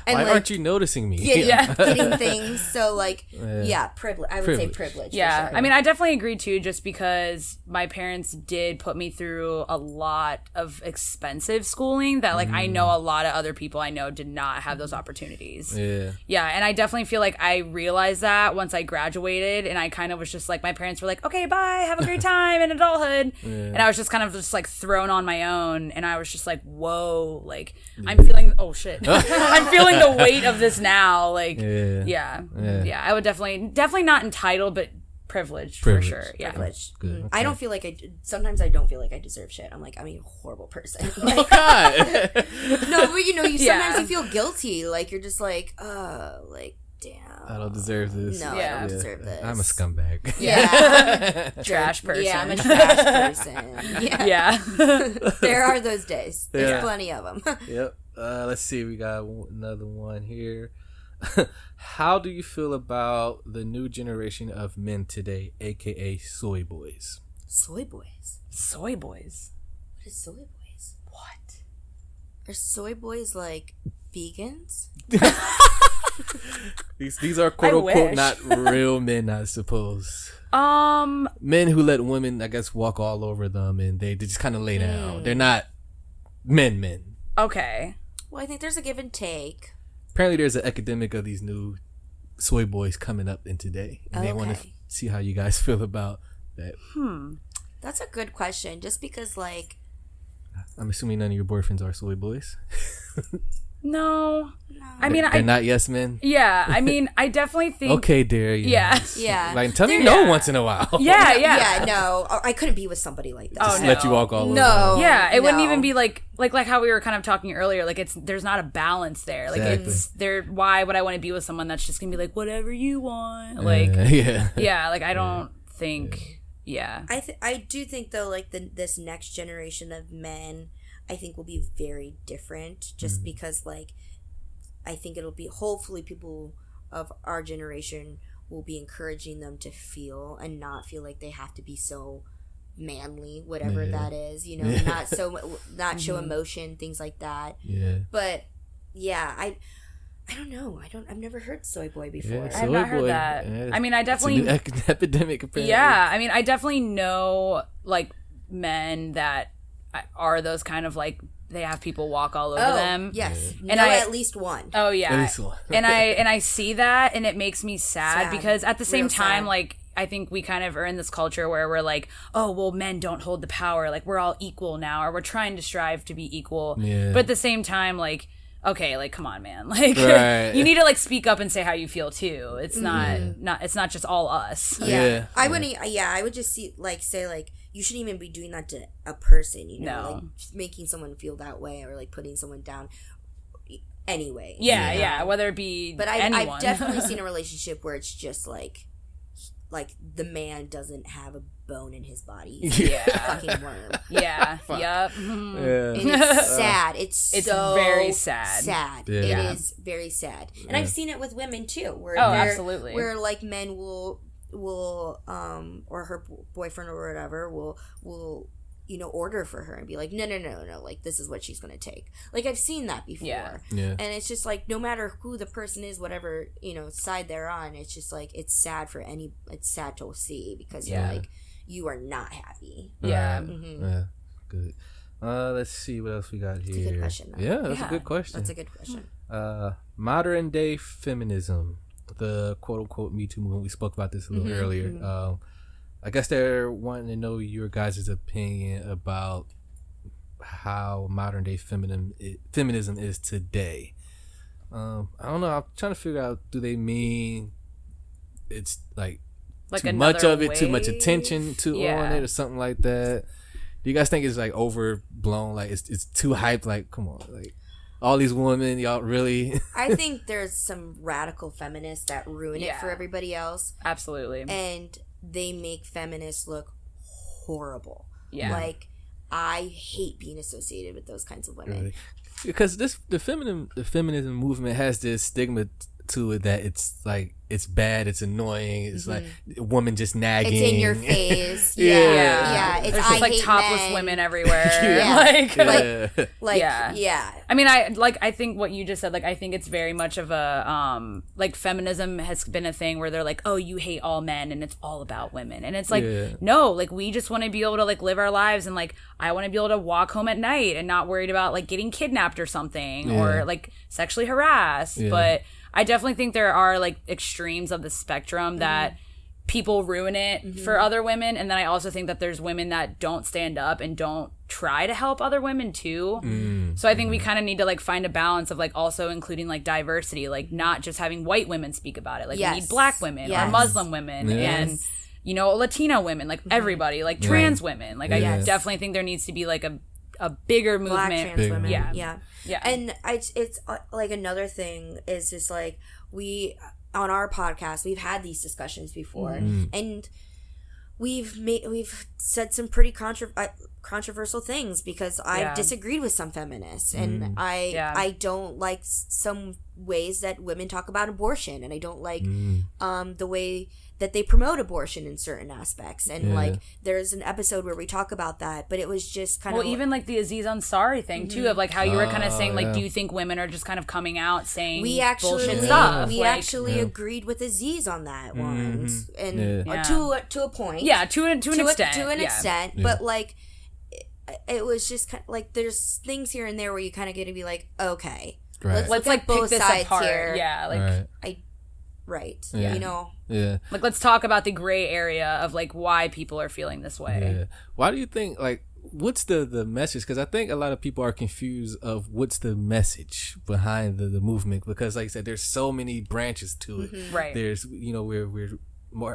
and
Why
like
aren't you noticing me?
getting things. So like,
Yeah.
privilege. I would say
Privilege.
privilege.
Yeah,
for sure.
I mean, I definitely agree too, just because my parents did put me through a lot of expensive schooling that, like, I know a lot of other people I know did not have those opportunities.
Yeah.
Yeah, and I definitely feel like I realized that once I graduated, and I kind of was just like, my parents were like, okay, bye, have a great time in adulthood. And I was just kind of just like thrown on my own, and I was just like, whoa, like, I'm feeling, oh shit, I'm feeling the weight of this now. Like, yeah, I would definitely not entitled, but privileged. For sure. Yeah.
privilege.
Good.
I don't feel like sometimes I don't feel like I deserve shit. I'm like, I'm a horrible person.
Oh
Like,
God.
no, but you know, you
Yeah.
sometimes you feel guilty. Like you're just like, like, damn.
I don't deserve this.
No, I
Yeah.
don't deserve this.
I'm a scumbag.
Yeah.
Trash person.
Yeah, I'm a trash person. Yeah.
Yeah.
There are those days. There's
Yeah.
plenty of them.
Yep. Let's see. We got another one here. How do you feel about the new generation of men today, aka soy boys?
Soy boys.
Soy boys.
What is soy boys?
What?
Are soy boys like vegans?
These are quote unquote
wish.
not real men, I suppose. Men who let women, I guess, walk all over them and they just kind of lay down. They're not men.
Okay.
Well, I think there's a give and take.
Apparently, there's an epidemic of these new soy boys coming up in today, and they want to see how you guys feel about that.
That's a good question. Just because, like,
I'm assuming none of your boyfriends are soy boys.
No. I mean,
They're not yes men.
Yeah, I mean, I definitely think.
Okay, dear.
Yeah.
Yeah.
Like, tell me no once in a while.
Yeah.
Yeah, no. I couldn't be with somebody like that.
Just let you walk all over.
No.
Yeah, it wouldn't
no.
even be like how we were kind of talking earlier. Like there's not a balance there. Like
Exactly.
why would I want to be with someone that's just gonna be like whatever you want? Like
yeah.
like I don't think
I do think though, like this next generation of men, I think will be very different. Just because, like, I think it'll be hopefully people of our generation will be encouraging them to feel and not feel like they have to be so manly, whatever that is, you know, not show emotion, things like that.
Yeah.
But yeah, I don't know. I've never heard soy boy before.
Yeah,
I've not heard that.
Yeah,
I mean, I definitely
it's a new epidemic apparently.
Yeah, I mean, I definitely know like men that are those kind of like they have people walk all over them.
Yes,
And
and
I-
at least one.
Oh yeah,
At least one.
and I see that, and it makes me sad
Sad.
because at the same
Real
time,
sad.
like I think we kind of are in this culture where we're like, oh well, men don't hold the power, like we're all equal now, or we're trying to strive to be equal.
Yeah.
But at the same time, like okay, like come on, man, like
Right.
you need to like speak up and say how you feel too. It's not it's not just all us.
Yeah.
I wouldn't. Yeah, I would just say like you shouldn't even be doing that to a person. You know,
No.
like just making someone feel that way or like putting someone down. Anyway.
Yeah, whether it be
But
anyone.
I've definitely seen a relationship where it's just like the man doesn't have a bone in his body. He's a fucking worm.
Yeah. Yep.
Yeah.
And it's sad. It's so
very sad.
Sad.
Yeah.
It is very sad. And I've seen it with women too. Where
Oh,
they're-
absolutely.
Where like men will or her boyfriend or whatever will you know order for her and be like no like this is what she's gonna take. Like I've seen that before.
Yeah.
And it's just like no matter who the person is, whatever you know side they're on, it's just like it's sad to see because you're like you are not happy.
Yeah.
Yeah. Good. Let's see what else we got here.
It's a good question, though.
Yeah, that's a good question.
That's a good question.
Modern day feminism, the quote unquote Me Too movement. We spoke about this a little earlier. I guess they're wanting to know your guys' opinion about how modern day feminism is today. I don't know. I'm trying to figure out, do they mean it's like too much
another
of it, too much
wave?
attention on it, or something like that? Do you guys think it's like overblown? Like it's too hyped? Like, come on, like all these women, y'all really?
I think there's some radical feminists that ruin it for everybody else.
Absolutely.
And they make feminists look horrible.
Yeah.
Like, I hate being associated with those kinds of women.
Really? Because the feminism movement has this stigma to it that it's like it's bad, it's annoying, it's like a woman just nagging.
It's in your face.
Yeah.
It's
There's
I
just like
hate
topless
men.
women everywhere.
Yeah.
Like,
Yeah.
yeah.
I mean, I think what you just said, like, I think it's very much of a, like, feminism has been a thing where they're like, oh, you hate all men and it's all about women. And it's like, no, like, we just want to be able to, like, live our lives and, like, I want to be able to walk home at night and not worried about, like, getting kidnapped or something or, like, sexually harassed. But I definitely think there are, like, extremes of the spectrum that people ruin it for other women. And then I also think that there's women that don't stand up and don't try to help other women too. So I think we kind of need to like find a balance of like also including like diversity, like not just having white women speak about it. Like we need black women or Muslim women and you know, Latino women, like everybody, like trans women. Like I definitely think there needs to be like a bigger movement.
Black trans women.
Yeah.
And it's like another thing is just like we on our podcast we've had these discussions before and we've said some pretty controversial things because I've disagreed with some feminists and I don't like some ways that women talk about abortion and I don't like the way that they promote abortion in certain aspects and like there's an episode where we talk about that but it was just kind of
even like the Aziz Ansari thing too of like how you were kind of saying like do you think women are just kind of coming out saying bullshit stuff?
We
like,
actually agreed with Aziz on that once and to a point
to an extent
extent but like it was just kind of like there's things here and there where you kind of get to be like, okay,
Right.
Let's
look at
like pick
both
this
sides
apart.
here.
Yeah, like
Right.
Yeah.
You know.
Yeah.
like let's talk about the gray area of like why people are feeling this way.
Yeah. Why do you think, like, what's the message? Because I think a lot of people are confused of what's the message behind the movement. Because, like I said, there's so many branches to it.
Mm-hmm. Right.
There's, we're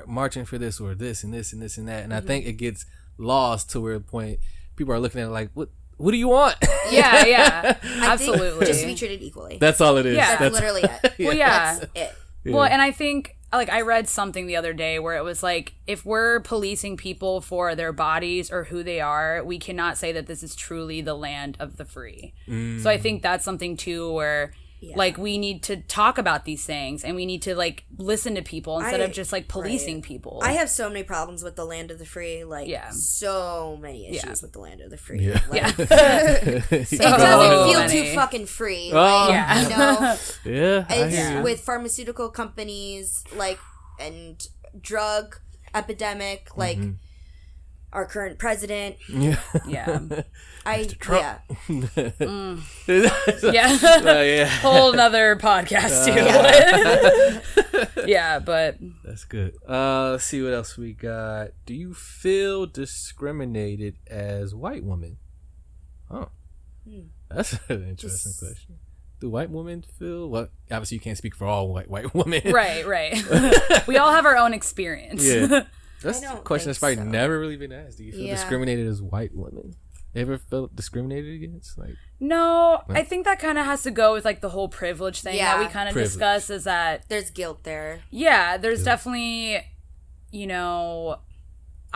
marching for this or this and this and this and that. And
Mm-hmm.
I think it gets lost to where the point people are looking at it like, what do you want?
Yeah,
I
absolutely.
think just to be treated equally.
That's all it is.
Yeah.
That's literally it.
well, yeah.
That's it.
Well, and I think like I read something the other day where it was like if we're policing people for their bodies or who they are, we cannot say that this is truly the land of the free. So I think that's something too where like we need to talk about these things and we need to like listen to people instead of just like policing people.
I have so many problems with the land of the free. Like, so many issues with the land of the free.
Yeah.
Like,
Yeah.
it doesn't feel
many.
too fucking free.
Oh.
Like,
Yeah.
you know,
Yeah. I
it's
hear you.
with pharmaceutical companies, like, and drug epidemic, like our current president.
Yeah.
Yeah.
Trump.
Yeah.
Yeah.
Whole nother podcast too. Yeah, but
That's good. Let's see what else we got. Do you feel discriminated as white women? Oh, that's an interesting question. Do white women feel? Well, obviously you can't speak for all white women.
right. We all have our own experience.
Yeah, that's
I
a
don't
question that's
think
probably
so.
never really been asked. Do you feel
Yeah.
discriminated as white women? Ever felt discriminated against? Like,
No, I think that kind of has to go with like the whole privilege thing that we
Yeah.
kind of
Privilege.
discussed is that
There's guilt there.
yeah, there's definitely, you know,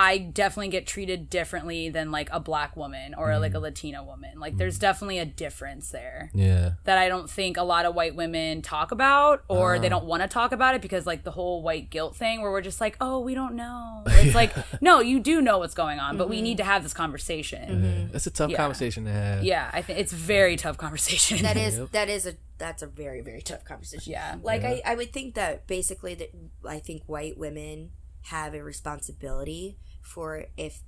I definitely get treated differently than like a black woman or like a Latina woman. Like there's definitely a difference there
yeah,
that I don't think a lot of white women talk about or they don't want to talk about it because like the whole white guilt thing where we're just like, oh, we don't know. It's like, no, you do know what's going on, but we need to have this conversation.
that's a tough
Yeah.
conversation to have.
Yeah, I think it's a very tough conversation.
That's a very, very tough conversation.
Yeah.
Like I would think that basically that I think white women have a responsibility for if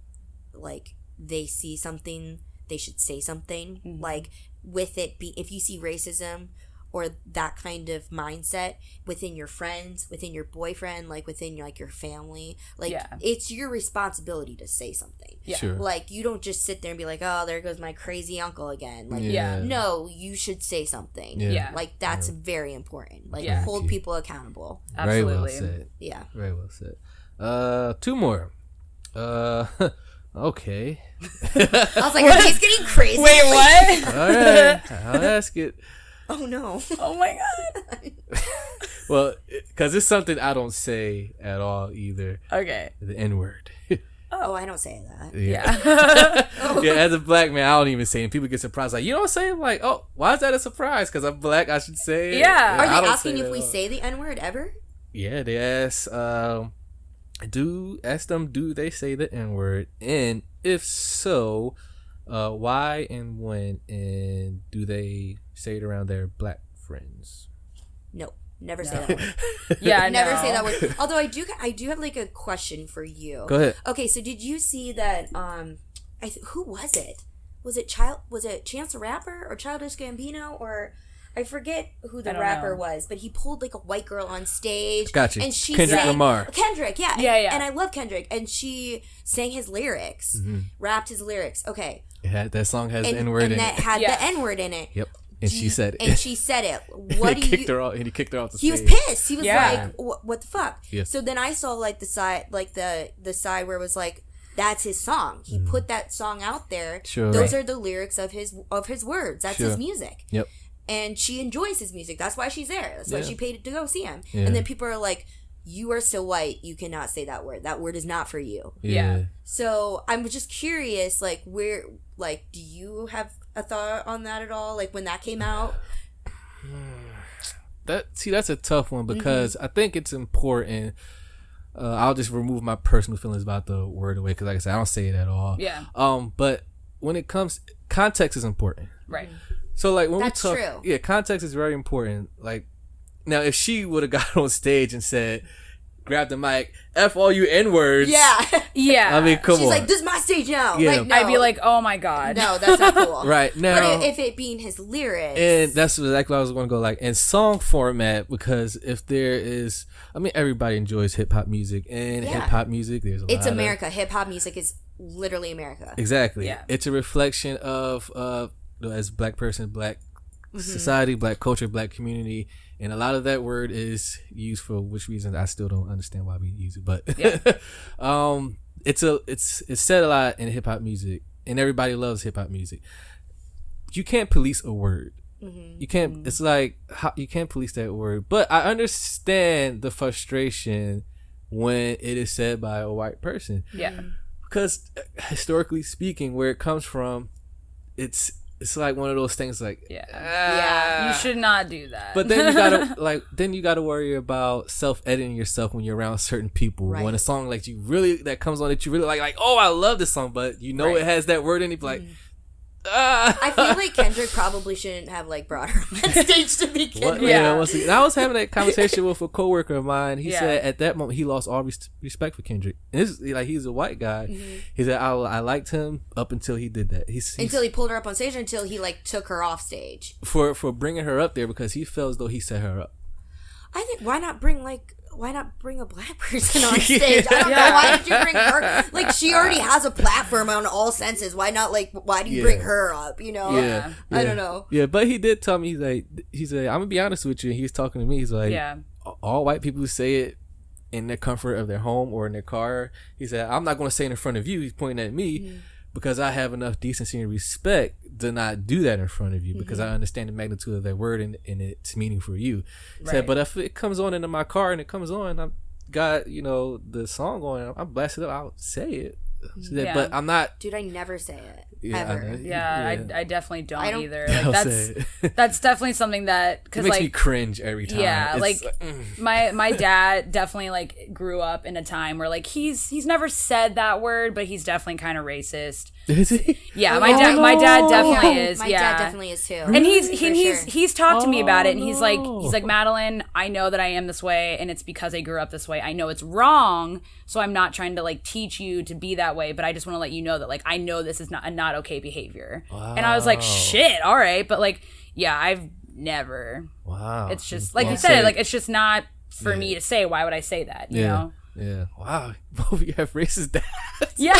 like they see something, they should say something. Like with it be if you see racism or that kind of mindset within your friends, within your boyfriend, like within like your family, like it's your responsibility to say something.
Yeah.
Sure.
Like you don't just sit there and be like, oh, there goes my crazy uncle again. Like
Yeah.
no, you should say something.
Yeah.
Like that's very important. Like
Yeah.
hold people accountable.
Very well
Absolutely.
said.
Yeah.
Very well said. Two more. Okay.
I was like, are these getting crazy?
Wait, what?
All right. I'll ask it.
Oh no.
Oh my god.
Well, because it's something I don't say at all either.
Okay.
The N-word.
Oh, I don't say that.
Yeah.
Yeah, as a black man, I don't even say it. People get surprised. Like, you don't say it? I'm like, oh, why is that a surprise? Because I'm black, I should say it.
Yeah.
Are
I
they
don't
asking
say
if
it
we
at all.
say the N-word ever?
Yeah, they ask, do they say the N-word? And if so, why and when? And do they say it around their black friends?
No. Never say that word.
Yeah,
Never
no.
say that word. Although I do have like a question for you.
Go ahead.
Okay, so did you see that who was it? Was it Chance the Rapper or Childish Gambino or I forget who the
don't
rapper
know.
was, but he pulled like a white girl on stage.
Gotcha.
And she
Kendrick
sang,
Lamar.
Kendrick, yeah.
Yeah.
And I love Kendrick. And she sang his lyrics, rapped his lyrics. Okay.
That song has
And,
the N-word
and
in
that
it.
had
Yeah.
the N-word in it.
Yep. And she said it.
And she said it. What do
he kicked
you...
her off, and he kicked her off the
He
stage.
was pissed. He was
Yeah.
like, "What the fuck?"
Yeah.
So then I saw like the side, like the side where it was like, "That's his song. He put that song out there.
Sure.
Those
Right.
are the lyrics of his words. That's
Sure.
his music."
Yep.
And she enjoys his music. That's why she's there. That's why
Yeah.
she paid to go see him.
Yeah.
And then people are like, "You are so white. You cannot say that word. That word is not for you."
Yeah.
So I'm just curious, like, where, like, do you have a thought on that at all? Like when that came out.
That's a tough one because I think it's important. I'll just remove my personal feelings about the word away because, like I said, I don't say it at all.
Yeah.
But when it comes, context is important.
Right.
So like when
That's
we talk,
true.
yeah, context is very important. Like now, if she would have got on stage and said, grab the mic, F all you N-words.
Yeah.
Yeah.
I mean, come
She's
on.
like, this is my stage now.
Yeah.
Like, no.
I'd be like, oh my God.
no, that's not cool.
Right, now.
But if it being his lyrics.
And that's exactly what I was going to go, like, in song format, because if there is, I mean, everybody enjoys hip-hop music, and
Yeah.
hip-hop music, there's a lot
It's
of...
America. Hip-hop music is literally America.
Exactly.
Yeah.
It's a reflection of, as black person, black
Mm-hmm.
society, black culture, black community, and a lot of that word is used for which reason I still don't understand why we use it, but it's said a lot in hip hop music, and everybody loves hip hop music. You can't police a word. You can't. It's like you can't police that word, but I understand the frustration when it is said by a white person.
Yeah.
Because historically speaking, where it comes from, it's like one of those things like
Yeah. You should not do that.
But then you gotta worry about self-editing yourself when you're around certain people.
Right.
When a song that comes on that you really like, oh, I love this song, but you know it has that word in it, like
I feel like Kendrick probably shouldn't have like brought her on stage to begin
What,
with.
yeah. And I was having that conversation with a coworker of mine. He
Yeah.
said at that moment he lost all respect for Kendrick. And this is, like, he's a white guy. He said I liked him up until he did that.
Until he pulled her up on stage, until he like took her off stage.
for bringing her up there because he felt as though he set her up.
I think why not bring a black person on stage? I don't know. Why did you bring her? Like, she already has a platform on all senses. Why not, like, why do you bring her up, you know?
Yeah.
I don't know.
Yeah, but he did tell me, he's like, I'm gonna be honest with you. And he was talking to me. He's like,
Yeah.
all white people who say it in the comfort of their home or in their car. He said, I'm not gonna say it in front of you. He's pointing at me because I have enough decency and respect to not do that in front of you because I understand the magnitude of that word and its meaning for you. He said, but if it comes on into my car and it comes on, I've got, the song going, I'm blasted up, I'll say it. She said, but I'm not.
Dude, I never say it.
Yeah,
ever.
I definitely don't,
I don't-
either.
I'll
Like,
say
that's definitely something that,
It
because
makes
like
me cringe every time.
yeah,
It's
like my dad definitely like grew up in a time where like he's never said that word, but he's definitely kind of racist.
Is he?
Yeah, my dad definitely
Yeah,
is.
My
yeah.
dad definitely is too.
And
sure.
he's talked to me about it, and he's like
no.
Madeline, I know that I am this way, and it's because I grew up this way. I know it's wrong, so I'm not trying to like teach you to be that way, but I just want to let you know that like I know this is not a not okay behavior. And I was like, shit, all right, but like, yeah, I've never.
Wow.
It's just like
Well
you said,
said.
like it's just not for me to say. Why would I say that? You know?
Yeah. Wow. Both of you have racist dads.
Yeah.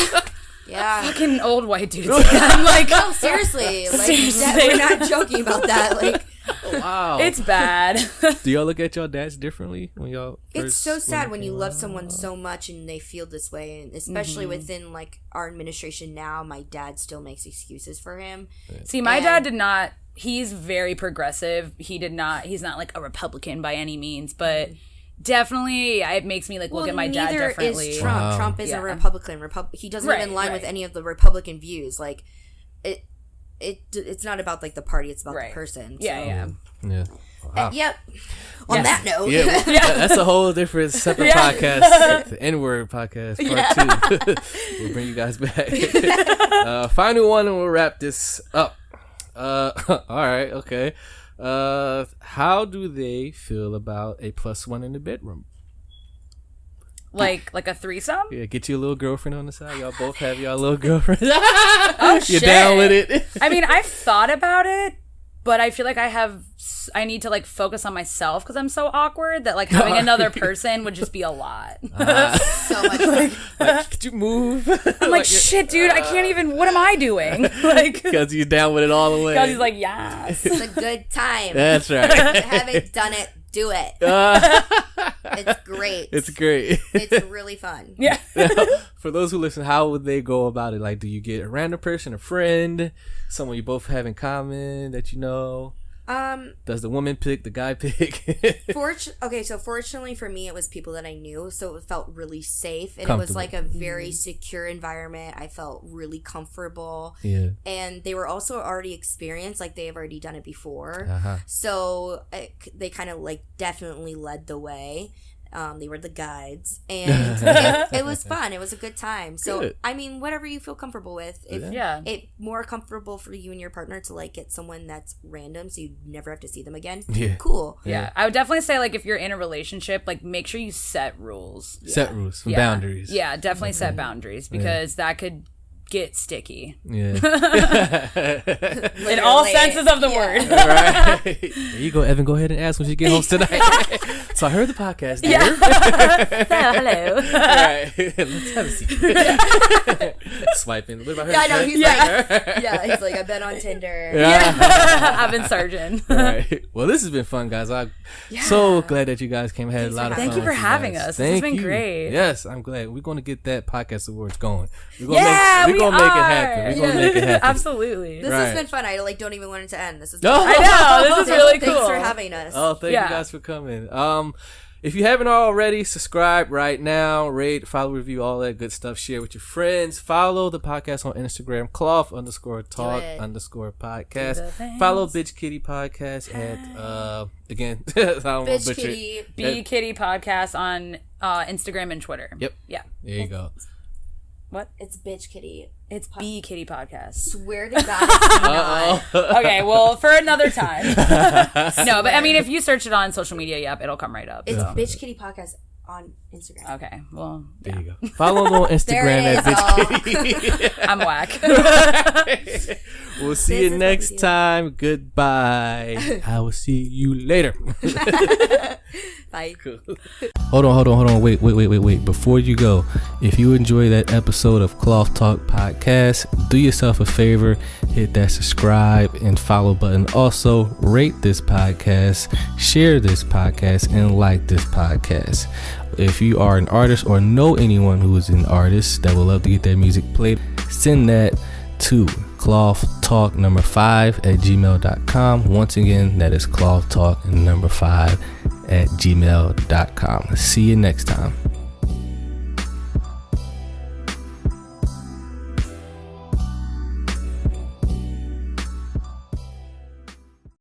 Yeah.
Fucking old white dudes. I'm like,
No, seriously. Like,
Seriously.
we're not joking about that. Like,
Wow.
it's bad.
Do y'all look at y'all dads differently when y'all?
it's
first-
so sad when
came
you love
around?
someone so much and they feel this way, and especially within like our administration now. My dad still makes excuses for him.
See, my dad did not. He's very progressive. He's not like a Republican by any means, but definit't it makes me like look at my dad
neither
differently.
is Trump.
Wow.
Trump is
Yeah.
a Republican. He doesn't
Right,
even align with
right.
any of the Republican views. Like, it's not about like the party. It's about
Right.
the person.
Yeah,
so.
yeah.
Yeah. Wow.
Yep. On that note,
Yeah, that's a whole different separate podcast. The N-word podcast part 2. We'll bring you guys back. Final one, and we'll wrap this up. All right, okay. How do they feel about a +1 in the bedroom?
Like a threesome.
Yeah, get you a little girlfriend on the side. Y'all both have y'all little girlfriend.
Oh
You're
shit!
down with it?
I mean, I've thought about it, but I feel like I need to like focus on myself because I'm so awkward that like having another person would just be a lot.
so much fun.
Like, could you move?
I'm like, shit, dude, I can't even. What am I doing? Like,
Because you're down with it all the way.
because he's like, yes.
It's a good time.
That's right.
If you haven't done it, do it. It's great.
It's great.
It's really fun.
Yeah.
For those who listen, how would they go about it? Like, do you get a random person, a friend, someone you both have in common that you know? Does the woman pick, the guy pick?
Fortunately for me, it was people that I knew, so it felt really safe, and it was like a very secure environment. I felt really comfortable.
Yeah.
And they were also already experienced, like they have already done it before.
Uh-huh.
So they kind of like definitely led the way. They were the guides, and it was fun. It was a good time. So,
Good.
I mean, whatever you feel comfortable with. If
Yeah.
it more comfortable for you and your partner to like get someone that's random, so you never have to see them again.
Yeah.
Cool.
Yeah, I would definitely say like if you're in a relationship, like make sure you set rules.
Set rules, some
Yeah.
boundaries.
Yeah, definitely set boundaries because that could get sticky
Yeah.
in all senses of the word.
Right. There you go, Evan. Go ahead and ask when you get home tonight. So I heard the podcast. Dear.
So hello.
Right. Let's have a seat. Swiping. What about her?
Yeah, I know. He's
Yeah.
like, he's like, I've been on Tinder.
I've been surgeon.
All right. Well, this has been fun, guys. I'm so glad that you guys came. Had a lot of fun.
Thank you for
with
having
guys.
us. This has
Thank
been
you.
great.
Yes, I'm glad. We're going to get that podcast awards going. We're gonna
Yeah,
we're
we
gonna
are.
make it happen. We're going to make it happen.
Absolutely.
This
Right.
has been fun. I like don't even want it to end. This is
No.
I know. This is really cool.
Thanks for having us.
Oh, thank
Yeah.
you guys for coming. If you haven't already, subscribe right now, rate, follow, review, all that good stuff. Share with your friends. Follow the podcast on Instagram, cloth_talk_podcast.
Do the things.
Follow Bitch Kitty Podcast at again. I don't wanna
Bitch
butcher it.
Kitty.
B Kitty Podcast on Instagram and Twitter.
Yep.
Yeah.
There you go.
It's Bitch Kitty.
It's B Kitty Podcast.
Swear to God, it's not.
Okay, well, for another time. No, but I mean, if you search it on social media, yep, it'll come right up.
It's
so.
Bitch Kitty Podcast on Instagram.
Okay, well,
There you go. Follow them on Instagram
There it
at
is,
Bitch Kitty.
I'm whack.
We'll see
This
you
is what
next
we do.
time. Goodbye. I will see you later.
Bye.
Hold on. Wait. Before you go, if you enjoy that episode of Cloth Talk Podcast, do yourself a favor, hit that subscribe and follow button. Also, rate this podcast, share this podcast, and like this podcast. If you are an artist or know anyone who is an artist that would love to get their music played, send that to clothtalk5@gmail.com. Once again, that is clothtalk5@gmail.com. See you next time.